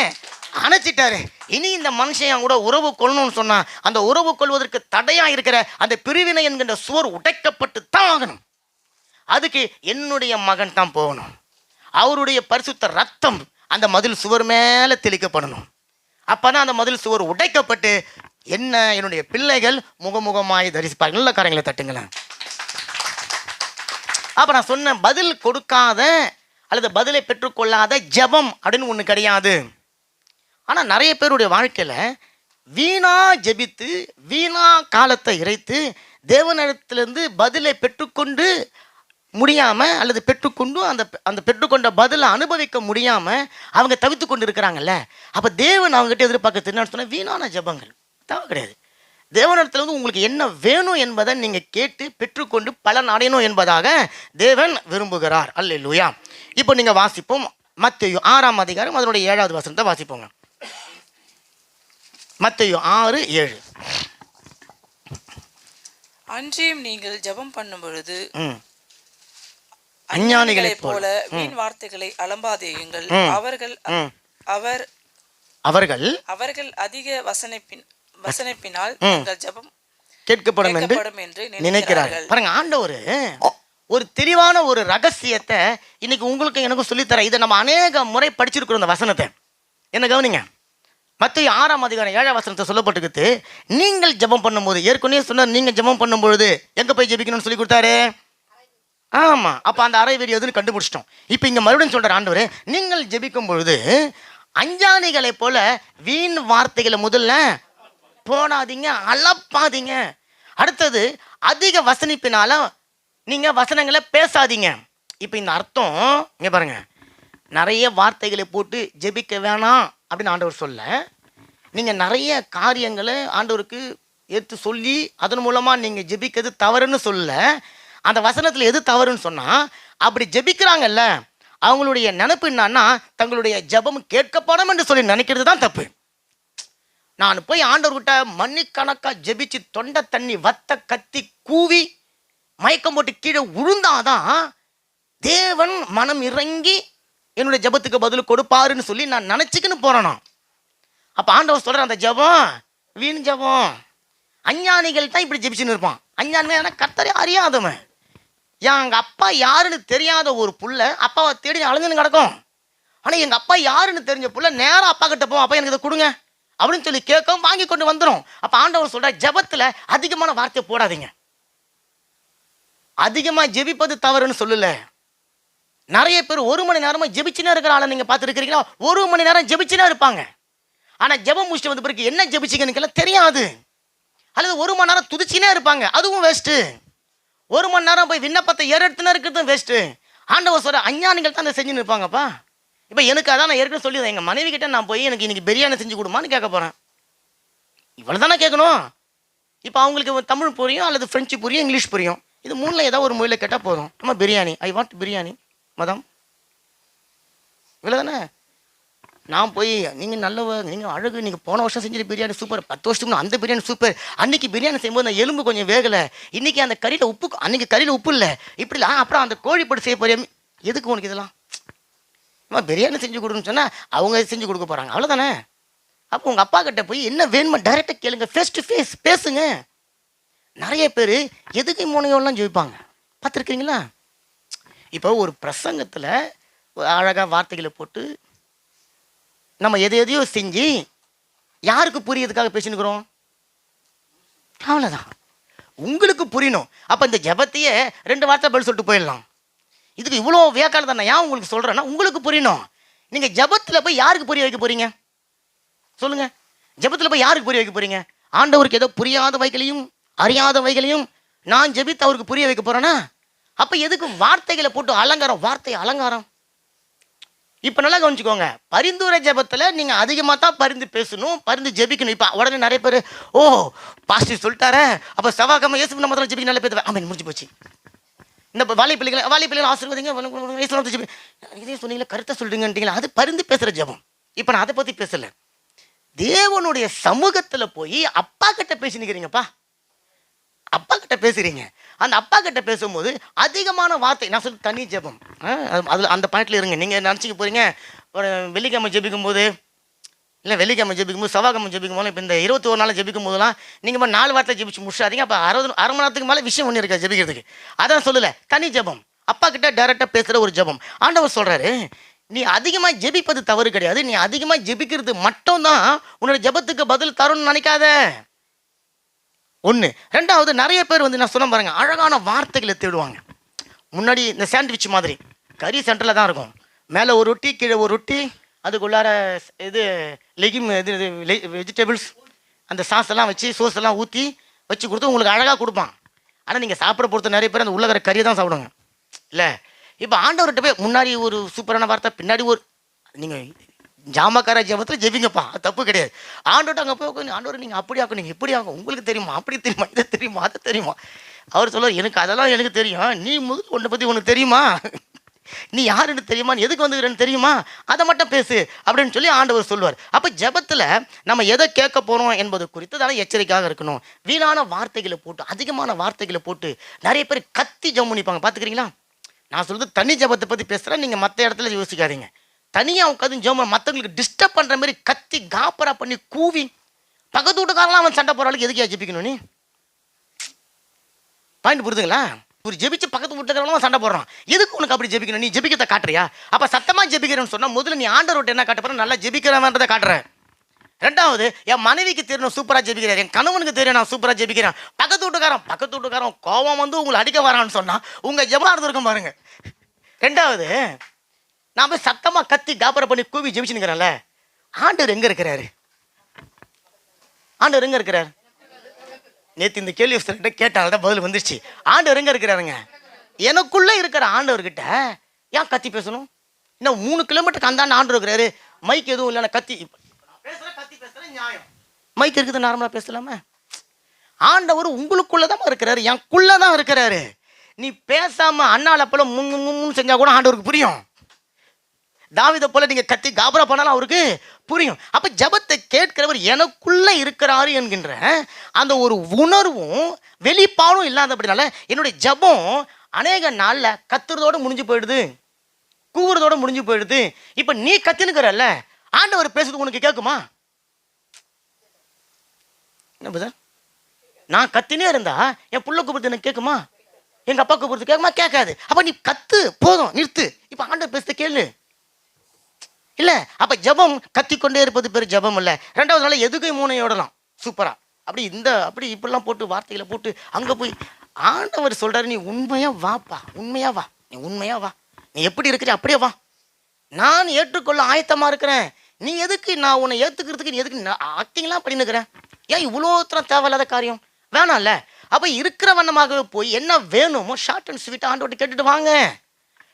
அணைச்சிட்டாரு. இனி இந்த மனுஷன் கூட உறவு கொள்ளணும்னு சொன்னா அந்த உறவு கொள்வதற்கு தடையா இருக்கிற அந்த பிரிவினை என்கின்ற சுவர் உடைக்கப்பட்டு தான் ஆகணும். அதுக்கு என்னுடைய மகன் தான் போகணும். அவருடைய பரிசுத்த ரத்தம் அந்த மதில் சுவர் மேலே தெளிக்கப்படணும். அப்பதான் அந்த மதில் சுவர் உடைக்கப்பட்டு என்னுடைய பிள்ளைகள் முகமுகமாய் தரிசிப்பார்கள். நல்ல காரியங்களை தட்டுங்களேன். அப்போ நான் சொன்ன பதில் கொடுக்காத அல்லது பதிலை பெற்றுக்கொள்ளாத ஜெபம் அப்படின்னு ஒன்று கிடையாது. ஆனால் நிறைய பேருடைய வாழ்க்கையில் வீணா ஜெபித்து வீணா காலத்தை இறைத்து தேவனிடத்திலிருந்து பதிலை பெற்றுக்கொண்டு முடியாம அல்லது பெற்றுக்கொண்டு அந்த அந்த பெற்றுக்கொண்ட பதிலை அனுபவிக்க முடியாம அவங்க தவித்து கொண்டு இருக்கிறாங்கல்ல. அப்ப தேவன் அவங்ககிட்ட எதிர்பார்க்கறது என்னன்னு சொன்னா வீணான ஜெபங்கள் தேவை கிடையாது. தேவனிடத்துல வந்து உங்களுக்கு என்ன வேணும் என்பதை நீங்க கேட்டு பெற்றுக்கொண்டு பலன் அடையணும் என்பதாக தேவன் விரும்புகிறார். அல்லேலூயா. இப்போ நீங்க வாசிப்போம் மத்தேயு 6ஆம் அதிகாரம் அதனுடைய 7வது வசனத்தை வாசிப்போங்க. மத்தேயு 6:7. அன்றியும் நீங்கள் ஜெபம் பண்ணும் பொழுது அஞ்ஞானிகளைப் போல வீண் வார்த்தைகளை அலம்பாதேயுங்கள். அவர்கள் அதிக வசனிப்பினால் உங்கள் ஜெபம் கேட்கப்படும் என்று நினைக்கிறார்கள். பாருங்க, ஆண்டவர் ஒரு தெளிவான ஒரு ரகசியத்தை இன்னைக்கு உங்களுக்கு எனக்கும் சொல்லித்தர. இதை நம்ம அநேக முறை படிச்சிருக்கிறோம் இந்த வசனத்தை. என்ன கவனிங்க, மத்தேயு 6ஆம் அதிகாரம் 7ஆம் வசனத்தை சொல்லப்பட்டிருக்கு. நீங்கள் ஜெபம் பண்ணும்போது, ஏற்கனவே சொன்னார் நீங்க ஜெபம் பண்ணும்பொழுது எங்க போய் ஜெபிக்கணும்னு சொல்லி கொடுத்தாரு. ஆமா, அப்ப அந்த அறை வீடு எதுன்னு கண்டுபிடிச்சிட்டோம். இப்ப இங்க மறுபடியும் சொல்ற ஆண்டவர், நீங்கள் ஜெபிக்கும் பொழுது அஞ்ஞானிகளை போல வீண் வார்த்தைகளை முதல்ல போடாதீங்க, அலப்பாதீங்க. அடுத்தது அதிக வசனிப்பினால நீங்க வசனங்களை பேசாதீங்க. இப்ப இந்த அர்த்தம் இங்க பாருங்க, நிறைய வார்த்தைகளை போட்டு ஜெபிக்க வேணாம் அப்படின்னு ஆண்டவர் சொல்ல, நீங்க நிறைய காரியங்களை ஆண்டவருக்கு எடுத்து சொல்லி அதன் மூலமா நீங்க ஜெபிக்கிறது தவறுன்னு சொல்ல. அந்த வசனத்துல எது தவறுன்னு சொன்னா, அப்படி ஜெபிக்கிறாங்கல்ல அவங்களுடைய நினைப்பு என்னன்னா தங்களுடைய ஜெபம் கேட்கப்படும் என்று சொல்லி நினைக்கிறது தான் தப்பு. நான் போய் ஆண்டவர்கிட்ட மணிக்கணக்கா ஜெபிச்சு தொண்டை தண்ணி வத்த கத்தி கூவி மயக்கம் போட்டு கீழே உழுந்தாதான் தேவன் மனம் இறங்கி என்னுடைய ஜெபத்துக்கு பதில் கொடுப்பாருன்னு சொல்லி நான் நினைச்சுக்கின்னு போறேனா. அப்ப ஆண்டவர் சொல்ற அந்த ஜெபம் வீண் ஜெபம். அஞ்ஞானிகள் தான் இப்படி ஜெபிச்சுன்னு இருப்பான். அஞ்ஞானிகள் கர்த்தரை அறியாதவன். எங்க அப்பா யாருன்னு தெரியாத ஒரு புள்ள அப்பாவை தேடி அலைஞ்சுன்னு கிடக்கும். ஆனா எங்க அப்பா யாருன்னு தெரிஞ்ச புள்ள நேரம் அப்பா கிட்ட போவோம், அப்பா எனக்கு இதை கொடுங்க அப்படின்னு சொல்லி கேட்கும், வாங்கி கொண்டு வந்துடும். அப்ப ஆண்டவர் சொல்ற ஜெபத்துல அதிகமான வார்த்தை போடாதீங்க. அதிகமா ஜெபிப்பது தவறுன்னு சொல்லல. நிறைய பேர் 1 மணி நேரமா ஜெபிச்சுனே இருக்கிற ஆளை நீங்க பார்த்துருக்கிறீங்களா? 1 மணி நேரம் ஜெபிச்சுனே இருப்பாங்க. ஆனா ஜெபம் முடிச்சுட்டு வந்த பிறகு என்ன ஜெபிச்சிங்கன்னு தெரியாது. அல்லது 1 மணி நேரம் துதிச்சுனே இருப்பாங்க, அதுவும் வேஸ்ட்டு. 1 மணி நேரம் போய் விண்ணப்பத்தை ஏறெடுத்துன்னு இருக்கிறதும் வேஸ்ட்டு. ஆண்டவர் சொல்ற அஞ்ஞானிகள் தான் அதை செஞ்சுன்னு இருப்பாங்கப்பா. இப்போ எனக்கு அதான் நான் ஏற்கனவே சொல்லி எங்கள் மனைவி கிட்ட நான் போய் எனக்கு இன்னைக்கு பிரியாணி செஞ்சு கொடுமான்னு கேட்க போகிறேன். இவ்வளோ தானே கேட்கணும். இப்போ அவங்களுக்கு தமிழ் புரியும் அல்லது ஃப்ரெஞ்சு புரியும், இங்கிலீஷ் புரியும். இது 3ல் ஏதாவது ஒரு மொழியில் கேட்டால் போதும். நம்ம பிரியாணி, ஐ வாண்ட் பிரியாணி மதம், இவ்வளோ தானே. நான் போய் நீங்கள் நல்லவ, நீங்கள் அழகு, நீங்கள் போன வருஷம் செஞ்ச பிரியாணி சூப்பர், 10 வருஷத்துக்கு அந்த பிரியாணி சூப்பர், அன்னைக்கு பிரியாணி செய்யும்போது அந்த எலும்பு கொஞ்சம் வேகலை, இன்னைக்கு அந்த கறியில் உப்பு, அன்னைக்கு கறியில் உப்பு இல்லை, இப்படி இல்லை, அப்புறம் அந்த கோழி போட்டு செய்ய போறியா, எதுக்கு உனக்கு இதெல்லாம்? பிரியாணி செஞ்சு கொடுன்னு சொன்னால் அவங்க செஞ்சு கொடுக்க போகிறாங்க, அவ்வளோதானே. அப்போ உங்கள் அப்பா கிட்ட போய் என்ன வேணுமோ டைரெக்டாக கேளுங்க, ஃபேஸ் டு ஃபேஸ் பேசுங்க. நிறைய பேர் எதுக்கு மூனையோலாம் ஜெயிப்பாங்க, பார்த்துருக்கீங்களா? இப்போ ஒரு பிரசங்கத்தில் அழகாக வார்த்தைகளை போட்டு நம்ம எதையோ செஞ்சு யாருக்கு புரியறதுக்காக பேசினுக்கிறோம், அவ்வளோதான். உங்களுக்கு புரியணும். அப்போ இந்த ஜெபத்தையே 2 வார்த்தை பதில் சொல்லிட்டு போயிடலாம். இதுக்கு இவ்வளோ வேக்கால தான் நான் ஏன் உங்களுக்கு சொல்கிறேன்னா உங்களுக்கு புரியணும். நீங்கள் ஜெபத்தில் போய் யாருக்கு புரிய வைக்க போகிறீங்க சொல்லுங்க? ஜெபத்தில் போய் யாருக்கு புரிய வைக்க போகிறீங்க? ஆண்டவருக்கு ஏதோ புரியாத வைகளையும் அறியாத வைகளையும் நான் ஜெபித்து அவருக்கு புரிய வைக்க போகிறேன்னா, அப்போ எதுக்கு வார்த்தைகளை போட்டு அலங்காரம், வார்த்தை அலங்காரம்? இப்போ நல்லா கவனிச்சுக்கோங்க, பரிந்துரை ஜெபத்தில் நீங்கள் அதிகமாக தான் பரிந்து பேசணும், பரிந்து ஜெபிக்கணும். இப்போ உடனே நிறைய பேர் ஓ பாஸ்டர் சொல்லிட்டாரே, அப்போ செவ்வாய்க்கிழமை இயேசு நம்ம தான் ஜெபிக்க நல்ல பேர் ஆமாம் முடிஞ்சு போச்சு. இந்த வாலிப்பிள்ளைகளை ஆசீர்வதிங்க இதே சொன்னீங்களா, கருத்தை சொல்றீங்கன்றீங்களா, அது பரிந்து பேசுகிற ஜெபம். இப்போ நான் அதை பற்றி பேசலை. தேவனுடைய சமூகத்தில் போய் அப்பா கிட்ட பேசினுக்கிறீங்கப்பா, அப்பா கிட்ட பேசுறீங்க. அந்த அப்பா கிட்ட பேசும்போது அதிகமான வார்த்தை, நான் சொல்லி தனி ஜெபம், அதில் அந்த பாயிண்ட்ல இருங்க. நீங்கள் நினச்சிக்க போறீங்க வெள்ளிக்கிழமை ஜெபிக்கும் போது, இல்லை வெள்ளிக்கிழமை ஜெபிக்கும் போது, செவ்வாய்க்கிழமை ஜெபிக்கும் போது, இப்போ இந்த 21 நாள் ஜெபிக்கும் போதெல்லாம் நீங்கள் 4 வார்த்தை ஜெபிச்சு முடிச்சாதீங்க. அப்போ அரை மணி நேரத்துக்கு மேலே விஷயம் ஒன்று இருக்கா ஜெபிக்கிறதுக்கு. அதான் சொல்லலை, தனி ஜெபம், அப்பா கிட்ட டைரெக்டாக பேசுகிற ஒரு ஜெபம். ஆண்டவர் சொல்கிறாரு, நீ அதிகமாக ஜெபிப்பது தவறு கிடையாது, நீ அதிகமாக ஜெபிக்கிறது மட்டும்தான் உன்னோட ஜெபத்துக்கு பதில் தரும்னு நினைக்காத. 1. 2வது, நிறைய பேர் நான் சொன்ன பாருங்க, அழகான வார்த்தைகளை தேடுவாங்க. முன்னாடி இந்த சாண்ட்விச் மாதிரி கறி சென்டரில் தான் இருக்கும், மேலே ஒரு ரொட்டி கீழே ஒரு ரொட்டி, அதுக்குள்ளார இது லெகிம், இது வெஜிடபிள்ஸ் அந்த சாஸெல்லாம் வச்சு சோஸெல்லாம் ஊற்றி வச்சு கொடுத்து உங்களுக்கு அழகாக கொடுப்பான். ஆனால் நீங்கள் சாப்பிட பொறுத்த நிறைய பேர் அந்த உள்ளகர கறியை தான் சாப்பிடுங்க இல்லை. இப்போ ஆண்டவர்கிட்ட போய் முன்னாடி ஒரு சூப்பரான வார்த்தை, பின்னாடி ஒரு நீங்கள் ஜாமக்கார ஜபத்தில் ஜெபிங்கப்பா, அது தப்பு கிடையாது. ஆண்டவர்கிட்ட அங்கே போய் உட்காந்து, ஆண்டவர் நீங்கள் அப்படி ஆகும், நீங்கள் இப்படி ஆகும், உங்களுக்கு தெரியுமா, அப்படி தெரியுமா, இதை தெரியுமா, அதை தெரியுமா. அவர் சொல்லுவார், எனக்கு அதெல்லாம் எனக்கு தெரியும், நீ முதல் ஒன்றை பற்றி உனக்கு தெரியுமா, நீ யாருன்னு தெரியுமா, நீ எதுக்கு வந்துக்கிறேன்னு தெரியுமா, அதை மட்டும் பேசு அப்படின்னு சொல்லி ஆண்டவர் சொல்லுவார். அப்போ ஜெபத்தில் நம்ம எதை கேட்க போகிறோம் என்பது குறித்து தானே எச்சரிக்கையாக இருக்கணும். வீணான வார்த்தைகளை போட்டு, அதிகமான வார்த்தைகளை போட்டு நிறைய பேர் கத்தி ஜெபம் பண்ணிப்பாங்க பார்த்துக்கிறீங்களா. நான் சொல்கிறது தனி ஜெபத்தை பற்றி பேசுகிறேன், நீங்கள் மற்ற இடத்துல யோசிக்காதீங்க. தனியாக உட்காந்து ஜெபம் மற்றவங்களுக்கு டிஸ்டர்ப் பண்ணுற மாதிரி கத்தி காப்பரா பண்ணி கூவி பக்கத்து வீட்டுக்காரங்களாம் அவன் சண்டை போகிற அளவுக்கு எதுக்கே ஜெபிக்கணும் நீ? பாயிண்ட் புரிதுங்களா? ஒரு ஜெபிச்சு பக்கத்து வீட்டுக்காரங்களாம் சண்டை போடுறான், எதுக்கு உனக்கு அப்படி ஜெபிக்கணும்? நீ ஜெபிக்கத்தை காட்டுறியா? அப்போ சத்தமாக ஜெபிக்கிறேன்னு சொன்னால் முதல்ல நீ ஆண்டவர்கிட்ட என்ன காட்ட போற, நல்லா ஜெபிக்கிறவன்றதை காட்டுறேன். ரெண்டாவது, என் மனைவிக்கு தெரியும் சூப்பராக ஜெபிக்கிறார், என் கணவனுக்கு தெரியும் நான் சூப்பராக ஜெபிக்கிறேன். பக்கத்து வீட்டுக்காரன் கோபம் வந்து உங்களை அடிக்க வரான்னு சொன்னால் உங்கள் ஜெபம் இருந்திருக்கும் பாருங்க. ரெண்டாவது, நான் போய் சத்தமாக கத்தி காப்பரை பண்ணி கூவி ஜெபிச்சுன்னுக்கிறேன்ல, ஆண்டவர் எங்கே இருக்கிறாரு? ஆண்டவர் எங்கே இருக்கிறார்? நேற்று இந்த கேள்வி கேட்டால் தான் பதில் வந்துருச்சு. ஆண்டவர் எங்கே இருக்கிறாருங்க? எனக்குள்ளே இருக்கிற ஆண்டவர்கிட்ட ஏன் கத்தி பேசணும்? இன்னும் 3 கிலோமீட்டருக்கு அந்தாண்ட ஆண்டவர் இருக்கிறாரு, மைக் எதுவும் இல்லைன்னா கத்தி பேசுகிறேன் நியாயம். மைக் இருக்குது, நார்மலாக பேசலாமா? ஆண்டவர் உங்களுக்குள்ளே தான் இருக்கிறாரு, எனக்குள்ளே தான் இருக்கிறாரு. நீ பேசாமல் அண்ணால போல முன்னு செஞ்சால் கூட ஆண்டவருக்கு புரியும். தாவீதை போல நீங்க கத்தி காபரா பண்ணாலும் அவருக்கு புரியும். அப்ப ஜெபத்தை கேட்கிறவர் எனக்குள்ள இருக்கிறாரு என்கின்ற அந்த ஒரு உணர்வும் வெளிப்பாடும் இல்லாதபடினால என்னுடைய ஜெபம் அநேக நாள்ல கத்துறதோட முடிஞ்சு போயிடுது, கூவுறதோட முடிஞ்சு போயிடுது. இப்ப நீ கத்தினுக்கிறல்ல, ஆண்டவர் பேசுறது உனக்கு கேட்குமா? என்ன புதர், நான் கத்தினே இருந்தா என் புள்ள கூப்பிடுறது எனக்கு கேட்குமா? எங்க அப்பா கூப்பிடுறது கேட்குமா? கேட்காது. அப்ப நீ கத்து, போதும், நிறுத்து. இப்ப ஆண்டவர் பேசுறது கேளு இல்ல. அப்ப ஜெபம் கத்திக்கொண்டே இருப்பது பேர் ஜெபம் இல்ல. ரெண்டாவது நாள் எதுக்கு மூனையோடலாம் சூப்பரா அப்படி இப்படிலாம் போட்டு வார்த்தைகளை போட்டு அங்க போய் ஆண்டவர் சொல்றாரு, நீ உண்மையா வாப்பா, உண்மையா வா, நீ உண்மையா வா, நீ எப்படி இருக்கிற அப்படியே வா, நான் ஏற்றுக்கொள்ள ஆயத்தமா இருக்கிறேன். நீ எதுக்கு நான் உன்னை ஏத்துக்கிறதுக்கு நீ எதுக்கு ஆக்டிங்லாம் பண்ணினுக்கிறேன்? ஏன் இவ்வளோ தேவையில்லாத காரியம் வேணாம்ல. அப்ப இருக்கிற வண்ணமாகவே போய் என்ன வேணுமோ ஷார்ட் அண்ட் ஸ்வீட் ஆண்டவர்கிட்ட கேட்டுட்டு வாங்க.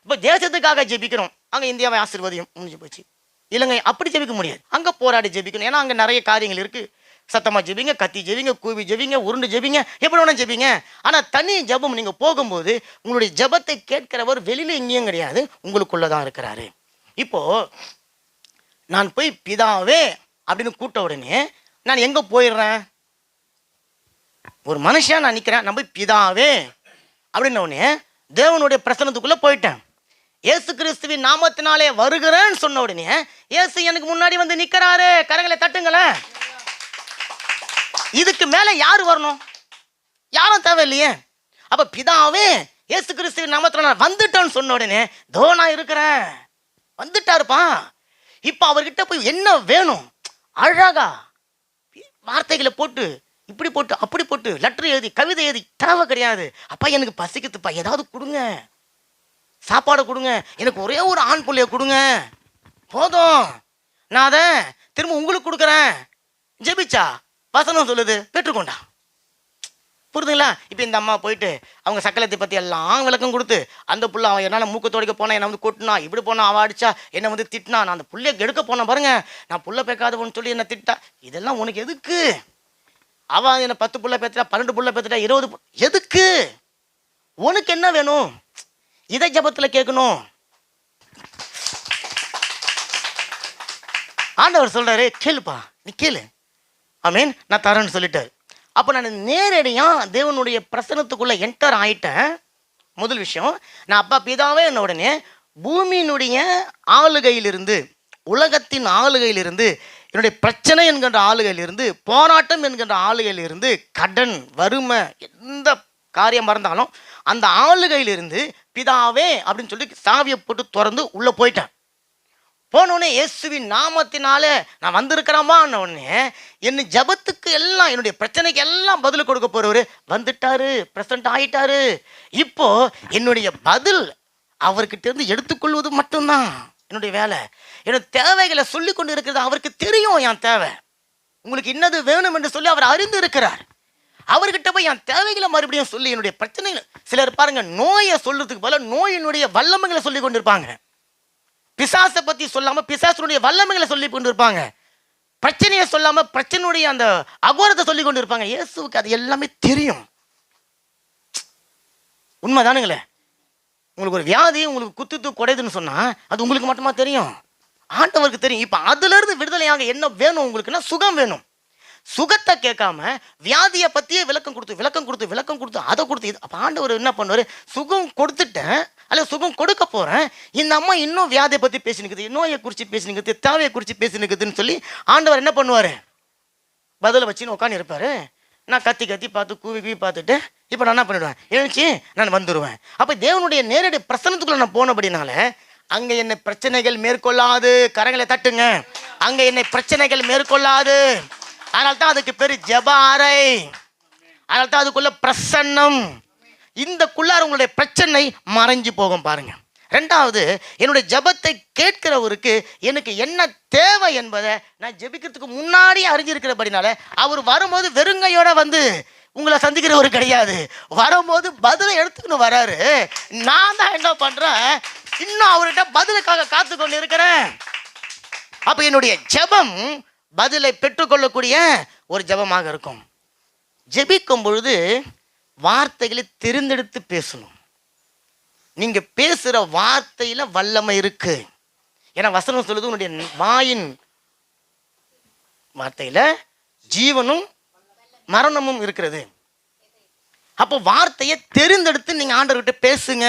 இப்போ தேசத்துக்காக ஜெபிக்கிறோம், அங்கே இந்தியாவை ஆசீர்வதியும் முடிஞ்சு போச்சு. இலங்கை அப்படி ஜெபிக்க முடியாது, அங்கே போராடி ஜெபிக்கணும். ஏன்னா அங்கே நிறைய காரியங்கள் இருக்கு. சத்தமாக ஜெபிங்க, கத்தி ஜெபிங்க, கூவி ஜெபிங்க, உருண்டு ஜெபிங்க, எப்படி வேணா ஜெபிங்க. ஆனால் தனி ஜெபம் நீங்கள் போகும்போது உங்களுடைய ஜெபத்தை கேட்கிறவர் வெளியில் எங்கேயும் கிடையாது, உங்களுக்குள்ள தான் இருக்கிறாரு. இப்போ நான் போய் பிதாவே அப்படின்னு கூட்ட உடனே நான் எங்கே போயிடுறேன்? ஒரு மனுஷன் நான் நிற்கிறேன், நான் போய் பிதாவே அப்படின்ன உடனே தேவனுடைய பிரசனத்துக்குள்ளே போயிட்டேன். இயேசு கிறிஸ்துவின் நாமத்தினாலே வருகிறேன்னு சொன்ன உடனே இயேசு எனக்கு முன்னாடி வந்து நிற்கிறாரு. கரங்களை தட்டுங்களேன். இதுக்கு மேலே யார் வரணும்? யாரும் தேவையில்லையே. அப்போ பிதாவே இயேசு கிறிஸ்துவின் நாமத்தினால வந்துட்டேன்னு சொன்ன உடனே தோ நான் இருக்கிறேன், வந்துட்டாருப்பா. இப்போ அவர்கிட்ட போய் என்ன வேணும்? அழகா வார்த்தைகளை போட்டு இப்படி போட்டு அப்படி போட்டு லெட்டர் எழுதி கவிதை எழுதி தேவை கிடையாது. அப்பா எனக்கு பசிக்குதுப்பா, ஏதாவது கொடுங்க, சாப்பாடு கொடுங்க, எனக்கு ஒரே ஒரு ஆண் புள்ளைய கொடுங்க, போதும், நான் அதை திரும்ப உங்களுக்கு கொடுக்குறேன். ஜெபிச்சா வசனம் சொல்லுது, பெற்றுக்கொண்டா. புரிதுங்களா? இப்போ இந்த அம்மா போயிட்டு அவங்க சக்கலத்தை பற்றி எல்லாம் விளக்கம் கொடுத்து, அந்த புள்ள அவன் என்னால் மூக்க துடைக்க போனா, என்னை வந்து கொட்டினா, இப்படி போனா, அவன் அடிச்சா, என்னை வந்து திட்டினா, நான் அந்த புள்ளைய எடுக்க போனேன் பாருங்க, நான் புள்ள பேக்காதவன்னு சொல்லி என்னை திட்டா, இதெல்லாம் உனக்கு எதுக்கு? அவன் என்னை 10 புள்ள பேத்துட்டா, 12 புள்ள பேத்துட்டா, 20 எதுக்கு? உனக்கு என்ன வேணும்? இதை ஜெபத்தில் கேட்கணும். ஆண்டவர் சொல்றாரு, கேளுப்பா, நீ கேளு, ஆமீன், நான் தரேன்னு சொல்லிட்டாரு. அப்போ நான் நேரடியாக தேவனுடைய பிரசனத்துக்குள்ளே என்டர் ஆயிட்டேன். முதல் விஷயம், நான் அப்பா பிதாவே என்ன உடனே பூமியினுடைய ஆளுகையிலிருந்து, உலகத்தின் ஆளுகையிலிருந்து, என்னுடைய பிரச்சனை என்கின்ற ஆளுகையிலிருந்து, போராட்டம் என்கின்ற ஆளுகையிலிருந்து, கடன், வறுமை, எந்த காரியம் இருந்தாலும் அந்த ஆளுகையிலிருந்து பிதாவே அப்படின்னு சொல்லி சாவியை போட்டு திறந்து உள்ளே போயிட்டேன். போனோடனே இயேசுவின் நாமத்தினாலே நான் வந்திருக்கிறேம்மா உடனே என்ன ஜபத்துக்கு எல்லாம், என்னுடைய பிரச்சனைக்கு எல்லாம் பதில் கொடுக்க போறவரு வந்துட்டாரு, பிரசன்ட் ஆயிட்டாரு. இப்போ என்னுடைய பதில் அவர்கிட்ட இருந்து எடுத்துக்கொள்வது மட்டும்தான் என்னுடைய வேலை. என்னோட தேவைகளை சொல்லி கொண்டு இருக்கிறது அவருக்கு தெரியும். என் தேவை உங்களுக்கு இன்னது வேணும் என்று சொல்லி அவர் அறிந்து இருக்கிறார். அவர்கிட்ட போய் என் தேவைகளை மறுபடியும் சொல்லி என்னுடைய பிரச்சனைகள், சிலர் பாருங்க நோயை சொல்றதுக்கு போல நோயினுடைய வல்லமைகளை சொல்லி கொண்டிருப்பாங்க. பிசாசை பத்தி சொல்லாம பிசாசனுடைய வல்லமைகளை சொல்லி கொண்டிருப்பாங்க. பிரச்சனையை சொல்லாம பிரச்சனையுடைய அந்த அகோரத்தை சொல்லி கொண்டு இருப்பாங்க. இயேசுவுக்கு அது எல்லாமே தெரியும். உண்மைதானுங்களே. உங்களுக்கு ஒரு வியாதி உங்களுக்கு குத்துத்து குடையுதுன்னு சொன்னா அது உங்களுக்கு மட்டுமா தெரியும்? ஆண்டவருக்கு தெரியும். இப்ப அதுல இருந்து விடுதலையாக என்ன வேணும் உங்களுக்குன்னா சுகம் வேணும். சுகத்தை கேட்காம வியாதியை பத்தியே விளக்கம் கொடுத்து அதை கொடுத்து இது. அப்ப ஆண்டவர் என்ன பண்ணுவாரு, சுகம் கொடுத்துட்டேன் அல்ல சுகம் கொடுக்க போறேன், இந்த அம்மா இன்னும் வியாதியை பத்தி பேசினுக்குது, நோயை குறித்து பேசினுக்குது, தேவையை குறித்து பேசினுக்குதுன்னு சொல்லி ஆண்டவர் என்ன பண்ணுவாரு, பதில வச்சுன்னு உட்காந்து இருப்பாரு. நான் கத்தி பார்த்து கூவி பார்த்துட்டு இப்போ நான் என்ன பண்ணிடுவேன், எழுச்சி நான் வந்துடுவேன். அப்போ தேவனுடைய நேரடி பிரசனத்துக்குள்ள நான் போனபடினால அங்கே என்னை பிரச்சனைகள் மேற்கொள்ளாது. கரங்களை தட்டுங்க. அங்கே என்னை பிரச்சனைகள் மேற்கொள்ளாது. அதனால தான் அதுக்கு பேர் ஜெப அறை. அதனால தான் அதுக்குள்ள பிரசன்னம். இந்தக்குள்ளார உங்களுடைய பிரச்சனை மறைஞ்சு போகும் பாருங்க. ரெண்டாவது, என்னுடைய ஜெபத்தை கேட்கிறவருக்கு எனக்கு என்ன தேவை என்பதை நான் ஜெபிக்கிறதுக்கு முன்னாடி அறிஞ்சிருக்கிறபடினால அவர் வரும்போது வெறுங்கையோட வந்து உங்களை சந்திக்கிறவர் கிடையாது. வரும்போது பதிலை எடுத்துக்கணும் வராரு. நான் தான் என்ன பண்றேன், இன்னும் அவர்கிட்ட பதிலுக்காக காத்து கொண்டு இருக்கிறேன். அப்ப என்னுடைய ஜெபம் பதிலை பெற்றுக்கொள்ளக்கூடிய ஒரு ஜெபமாக இருக்கும். ஜெபிக்கும் பொழுது வார்த்தைகளை தெரிந்தெடுத்து பேசணும். நீங்க பேசுற வார்த்தையில வல்லமை இருக்கு. ஏன்னா வசனம் சொல்லுது, உன்னுடைய வாயின் வார்த்தையில ஜீவனும் மரணமும் இருக்கிறது. அப்போ வார்த்தையை தெரிந்தெடுத்து நீங்க ஆண்டவர்கிட்ட பேசுங்க.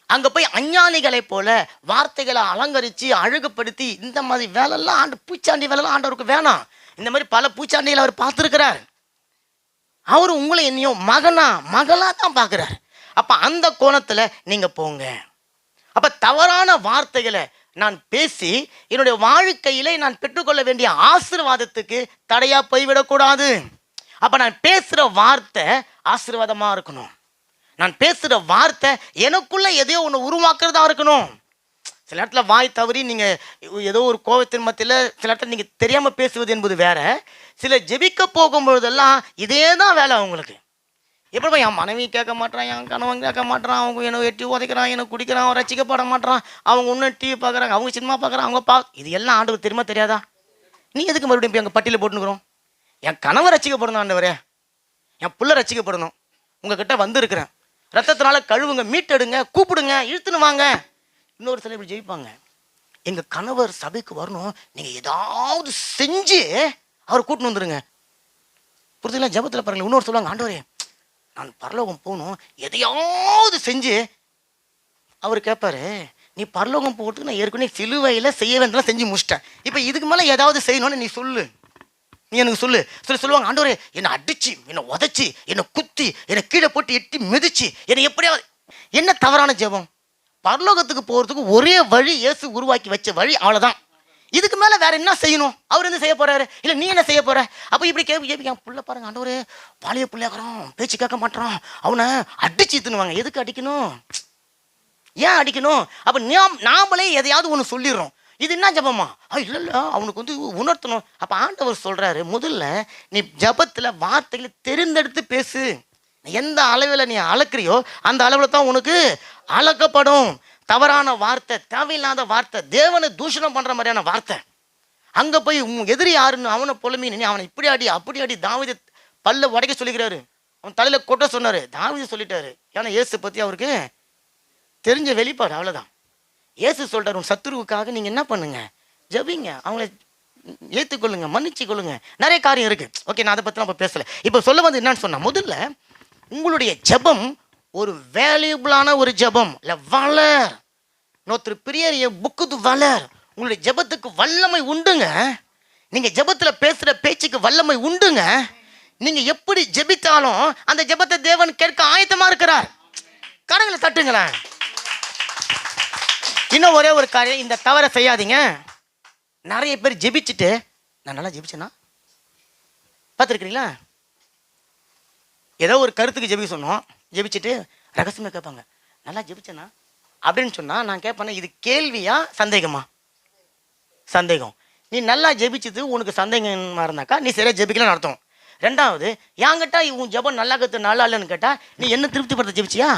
அங்க போய் அஞ்ஞானிகளை போல வார்த்தைகளை அலங்கரிச்சு அழகுபடுத்தி இந்த மாதிரி வேலைலாம் பூச்சாண்டி வேலைலாம் ஆண்டவருக்கு வேணாம். இந்த மாதிரி பல பூச்சாண்டிகளை அவர் பார்த்துருக்கிறார். அவர் உங்களை என்னையும் மகளா தான் பார்க்கிறார். அப்ப அந்த கோணத்துல நீங்க போங்க. அப்ப தவறான வார்த்தைகளை நான் பேசி என்னுடைய வாழ்க்கையில நான் பெற்றுக்கொள்ள வேண்டிய ஆசீர்வாதத்துக்கு தடையா போய்விடக்கூடாது. அப்ப நான் பேசுற வார்த்தை ஆசீர்வாதமா இருக்கணும். நான் பேசுற வார்த்தை எனக்குள்ள எதையோ ஒன்று உருவாக்குறதா இருக்கணும். சில இடத்துல வாய் தவறி நீங்க ஏதோ ஒரு கோபத்தின் மத்தியில் சில இடத்துல நீங்க தெரியாம பேசுவது என்பது வேற. சில ஜெபிக்க போகும்பொழுதெல்லாம் இதே தான் வேலை அவங்களுக்கு. எப்படி என் மனைவி கேட்க மாட்டான், என் கணவன் கேட்க மாட்டான், அவங்க என்ன எட்டி உதைக்கிறான், என்ன குடிக்கிறான், அவன் ரசிக்கப்பட மாட்டான், அவங்க இன்னும் டிவி பார்க்குறாங்க, அவங்க சினிமா பார்க்குறாங்க, அவங்க இது எல்லாம் ஆண்டவருக்கு தெரியுமா தெரியாதா? நீ எதுக்கு மறுபடியும் போய் எங்கள் பட்டியலில் போட்டுக்கிறோம்? என் கணவன் ரசிக்கப்படணும் ஆண்டவரே, என் புள்ள ரசிக்கப்படணும், உங்ககிட்ட வந்திருக்கிறேன், ரத்தத்தினால கழுவுங்க, மீட்டெடுங்க, கூப்பிடுங்க, இழுத்துன்னு வாங்க. இன்னொரு சில இப்படி ஜெயிப்பாங்க, எங்கள் கணவர் சபைக்கு வரணும், நீங்கள் ஏதாவது செஞ்சு அவர் கூட்டின்னு வந்துடுங்க. புரிஞ்சுங்களா? ஜபத்தில் பாருங்களேன். இன்னொரு சொல்லுவாங்க, ஆண்டவரே நான் பரலோகம் போகணும், எதையாவது செஞ்சு. அவர் கேட்பாரு, நீ பரலோகம் போகிறதுக்கு நான் ஏற்கனவே சிலுவையில் செய்ய வேண்டியதெல்லாம் செஞ்சு முடிச்சிட்டேன், இப்போ இதுக்கு மேலே ஏதாவது செய்யணும்னு நீ சொல்லு, நீ எனக்கு சொல்லு. சொல்லுவாங்க, ஆண்டவரே என்னை அடிச்சு, என்னை உதைச்சி, என்னை குத்தி, என்னை கீழே போட்டு எட்டி மிதிச்சு என்னை எப்படியாவது. என்ன தவறான ஜெபம்? பரலோகத்துக்கு போகிறதுக்கு ஒரே வழி இயேசு உருவாக்கி வச்ச வழி, அவ்வளோதான். இதுக்கு மேலே வேற என்ன செய்யணும்? அவர் என்ன செய்ய போறாரு? இல்லை நீ என்ன செய்ய போற? அப்போ இப்படி கேட்பி என் புள்ள பாருங்க, ஆண்டவரே பாலிய பிள்ளையாக்குறோம், பேச்சு கேட்க மாட்டோம், அவனை அடிச்சு தின்னுவாங்க. எதுக்கு அடிக்கணும்? ஏன் அடிக்கணும்? அப்போ நாமளே எதையாவது ஒன்று சொல்லிடுறோம். இது என்ன ஜபமா? இல்லை அவனுக்கு வந்து உணர்த்தணும். அப்போ ஆண்டவர் சொல்றாரு, முதல்ல நீ ஜபத்தில் வார்த்தைகளை தெரிந்தெடுத்து பேசு. எந்த அளவில் நீ அளக்குறியோ அந்த அளவில் தான் உனக்கு அளக்கப்படும். தவறான வார்த்தை, தேவையில்லாத வார்த்தை, தேவனை தூஷணம் பண்ற மாதிரியான வார்த்தை, அங்க போய் எதிரி யாருன்னு அவனை புலம்பி அவனை இப்படி அடி அப்படி அடி. தாவீது பல்ல உடைக்க சொல்லிக்கிறாரு, அவன் தலையில கொட்ட சொன்னாரு, தாவீது சொல்லிட்டாரு. ஏன்னா இயேசு பத்தி அவருக்கு தெரிஞ்ச வெளிப்பாடு, அவ்வளவுதான். இயேசு சொல்றாரு, உன் சத்துருவுக்காக நீங்க என்ன பண்ணுங்க, ஜெபிங்க, அவங்களை ஏற்றுக்கொள்ளுங்க, மன்னிச்சு கொள்ளுங்க. நிறைய காரியம் இருக்கு. ஓகே, நான் அதை பத்தி நம்ம பேசல. இப்போ சொல்ல வந்து என்னன்னு சொன்னா, முதல்ல உங்களுடைய ஜெபம் ஒரு வேல்யூபிளான ஒரு ஜெபம் இல்ல, வளர். நோத்திரு பிரியரிய புக்குது வளர். உங்களுடைய ஜெபத்துக்கு வல்லமை உண்டுங்க. நீங்க ஜெபத்துல பேசுற பேச்சுக்கு வல்லமை உண்டுங்க. நீங்க எப்படி ஜெபித்தாலும் அந்த ஜெபத்தை தேவன் கேட்க ஆயத்தமா இருக்கிறார். கரங்களை தட்டுங்களேன். இன்னும் ஒரே ஒரு காரியம், இந்த தவறை செய்யாதீங்க. நிறைய பேர் ஜெபிச்சுட்டு நான் நல்லா ஜெபிச்சேன்னா பார்த்துருக்கிறீங்களா? ஏதோ ஒரு கருத்துக்கு ஜெபிக்க சொன்னோம், ஜெபிச்சுட்டு ரகசியமாக கேட்பாங்க, நல்லா ஜெபிச்சேனா அப்படின்னு சொன்னா நான் கேட்பேன், இது கேள்வியா சந்தேகமா? சந்தேகம். நீ நல்லா ஜெபிச்சது உனக்கு சந்தேகமா இருந்தாக்கா நீ சரியா ஜெபிக்கலன்னு அர்த்தம். ரெண்டாவது, என்கிட்ட உன் ஜெபம் நல்லா கத்து நல்லா இல்லைன்னு கேட்டா நீ என்ன திருப்திப்படுத்த ஜெபிச்சியா?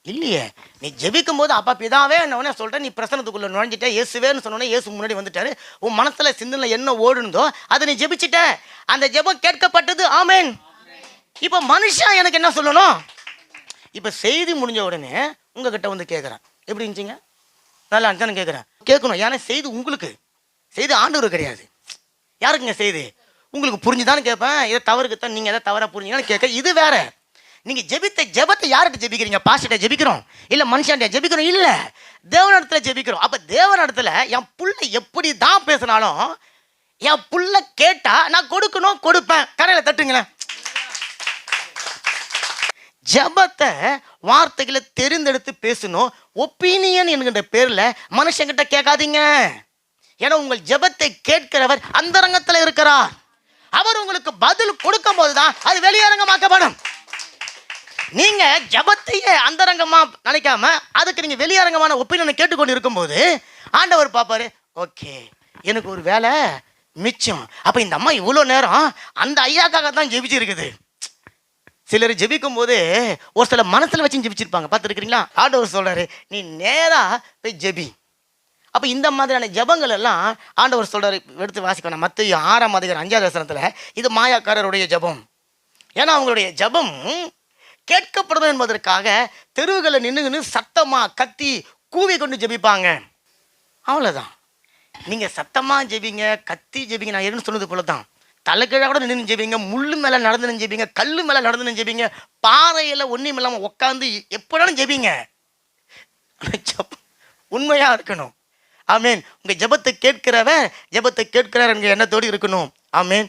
இல்லையே. நீ ஜெபிக்கும் போது அப்பா பிதாவே என்ன சொல்ற, நீ பிரசனத்துக்குள்ள நுழைஞ்சிட்ட, இயேசுவேன்னு சொன்னோன்னே இயேசு முன்னாடி வந்துட்டாரு. உன் மனசுல சிந்தனை என்ன ஓடுனதோ அதை நீ ஜெபிச்சிட்ட, அந்த ஜெபம் கேட்கப்பட்டது. ஆமென். இப்போ மனுஷன் எனக்கு என்ன சொல்லணும்? இப்போ செய்தி முடிஞ்ச உடனே உங்ககிட்ட வந்து கேட்குறேன், எப்படி இருந்துச்சிங்க, நல்லா இருந்துச்சான்னு கேட்குறேன். கேட்கணும், ஏன்னா செய்தி உங்களுக்கு, செய்தி ஆண்டவர் கிடையாது. யாருக்குங்க செய்தி? உங்களுக்கு புரிஞ்சுதான்னு கேட்பேன். இதை தவறுக்குத்தான் நீங்கள் எதாவது தவறாக புரிஞ்சுங்கன்னு கேட்க. இது வேற. நீங்கள் ஜெபித்த ஜெபத்தை யார்கிட்ட ஜெபிக்கிறீங்க? பாஸ்டர்கிட்ட ஜெபிக்கிறோம், இல்லை மனுஷன்கிட்ட ஜெபிக்கிறோம், இல்லை தேவனிடத்துல ஜெபிக்கிறோம். அப்போ தேவனிடத்துல என் புள்ள எப்படி தான் பேசினாலும் என் புள்ள கேட்டா நான் கொடுக்கணும், கொடுப்பேன். கரையில் தட்டுங்களேன். ஜெபத்தை வார்த்தைகளை தெரிந்தெடுத்து பேசணும். ஒப்பீனியன் என்கின்ற பேர்ல மனுஷங்கிட்ட கேட்காதீங்க. ஏன்னா உங்கள் ஜெபத்தை கேட்கிறவர் அந்தரங்கத்தில் இருக்கிறார். அவர் உங்களுக்கு பதில் கொடுக்கும் போதுதான் அது வெளியரங்கமாக்கப்படும். நீங்க ஜெபத்தையே அந்தரங்கமா நினைக்காம அதுக்கு நீங்க வெளியரங்கமான ஒப்பீனியனை கேட்டுக்கொண்டு இருக்கும்போது ஆண்டவர் பார்ப்பாரு, ஓகே எனக்கு ஒரு வேலை மிச்சம். அப்ப இந்த அம்மா இவ்வளோ நேரம் அந்த ஐயாக்காக தான் ஜெபிச்சு இருக்குது. சிலர் ஜெபிக்கும் போது ஒரு சில மனசுல வச்சு ஜெபிச்சிருப்பாங்க, பார்த்துருக்கிறீங்களா? ஆண்டவர் சொல்றாரு, நீ நேரா போய் ஜெபி. அப்போ இந்த மாதிரியான ஜெபங்கள் எல்லாம் ஆண்டவர் சொல்றாரு. எடுத்து வாசிக்கணும், மத்தேயு 6:5 இது மாயாக்காரருடைய ஜெபம். ஏன்னா அவங்களுடைய ஜெபம் கேட்கப்படும் என்பதற்காக தெருவுகளை நின்றுன்னு சத்தமா கத்தி கூவி கொண்டு ஜெபிப்பாங்க. அவ்வளோதான். நீங்க சத்தமா ஜெபிங்க, கத்தி ஜெபிங்க. நான் என்ன சொன்னது போல தான், தலைக்கீழாக கூட நின்று ஜெபிங்க, முள்ளு மேலே நடந்து ஜெபிங்க, கல்லு மேலே நடந்து ஜெபிங்க, பாறையில் ஒன்றும் இல்லாமல் உட்காந்து எப்படினாலும் ஜெபிங்க. உண்மையா இருக்கணும். ஆமேன். உங்க ஜெபத்தை கேட்கிறவன் ஜெபத்தை கேட்கிறார் என்கிற எண்ணத்தோடு இருக்கணும். ஆமேன்.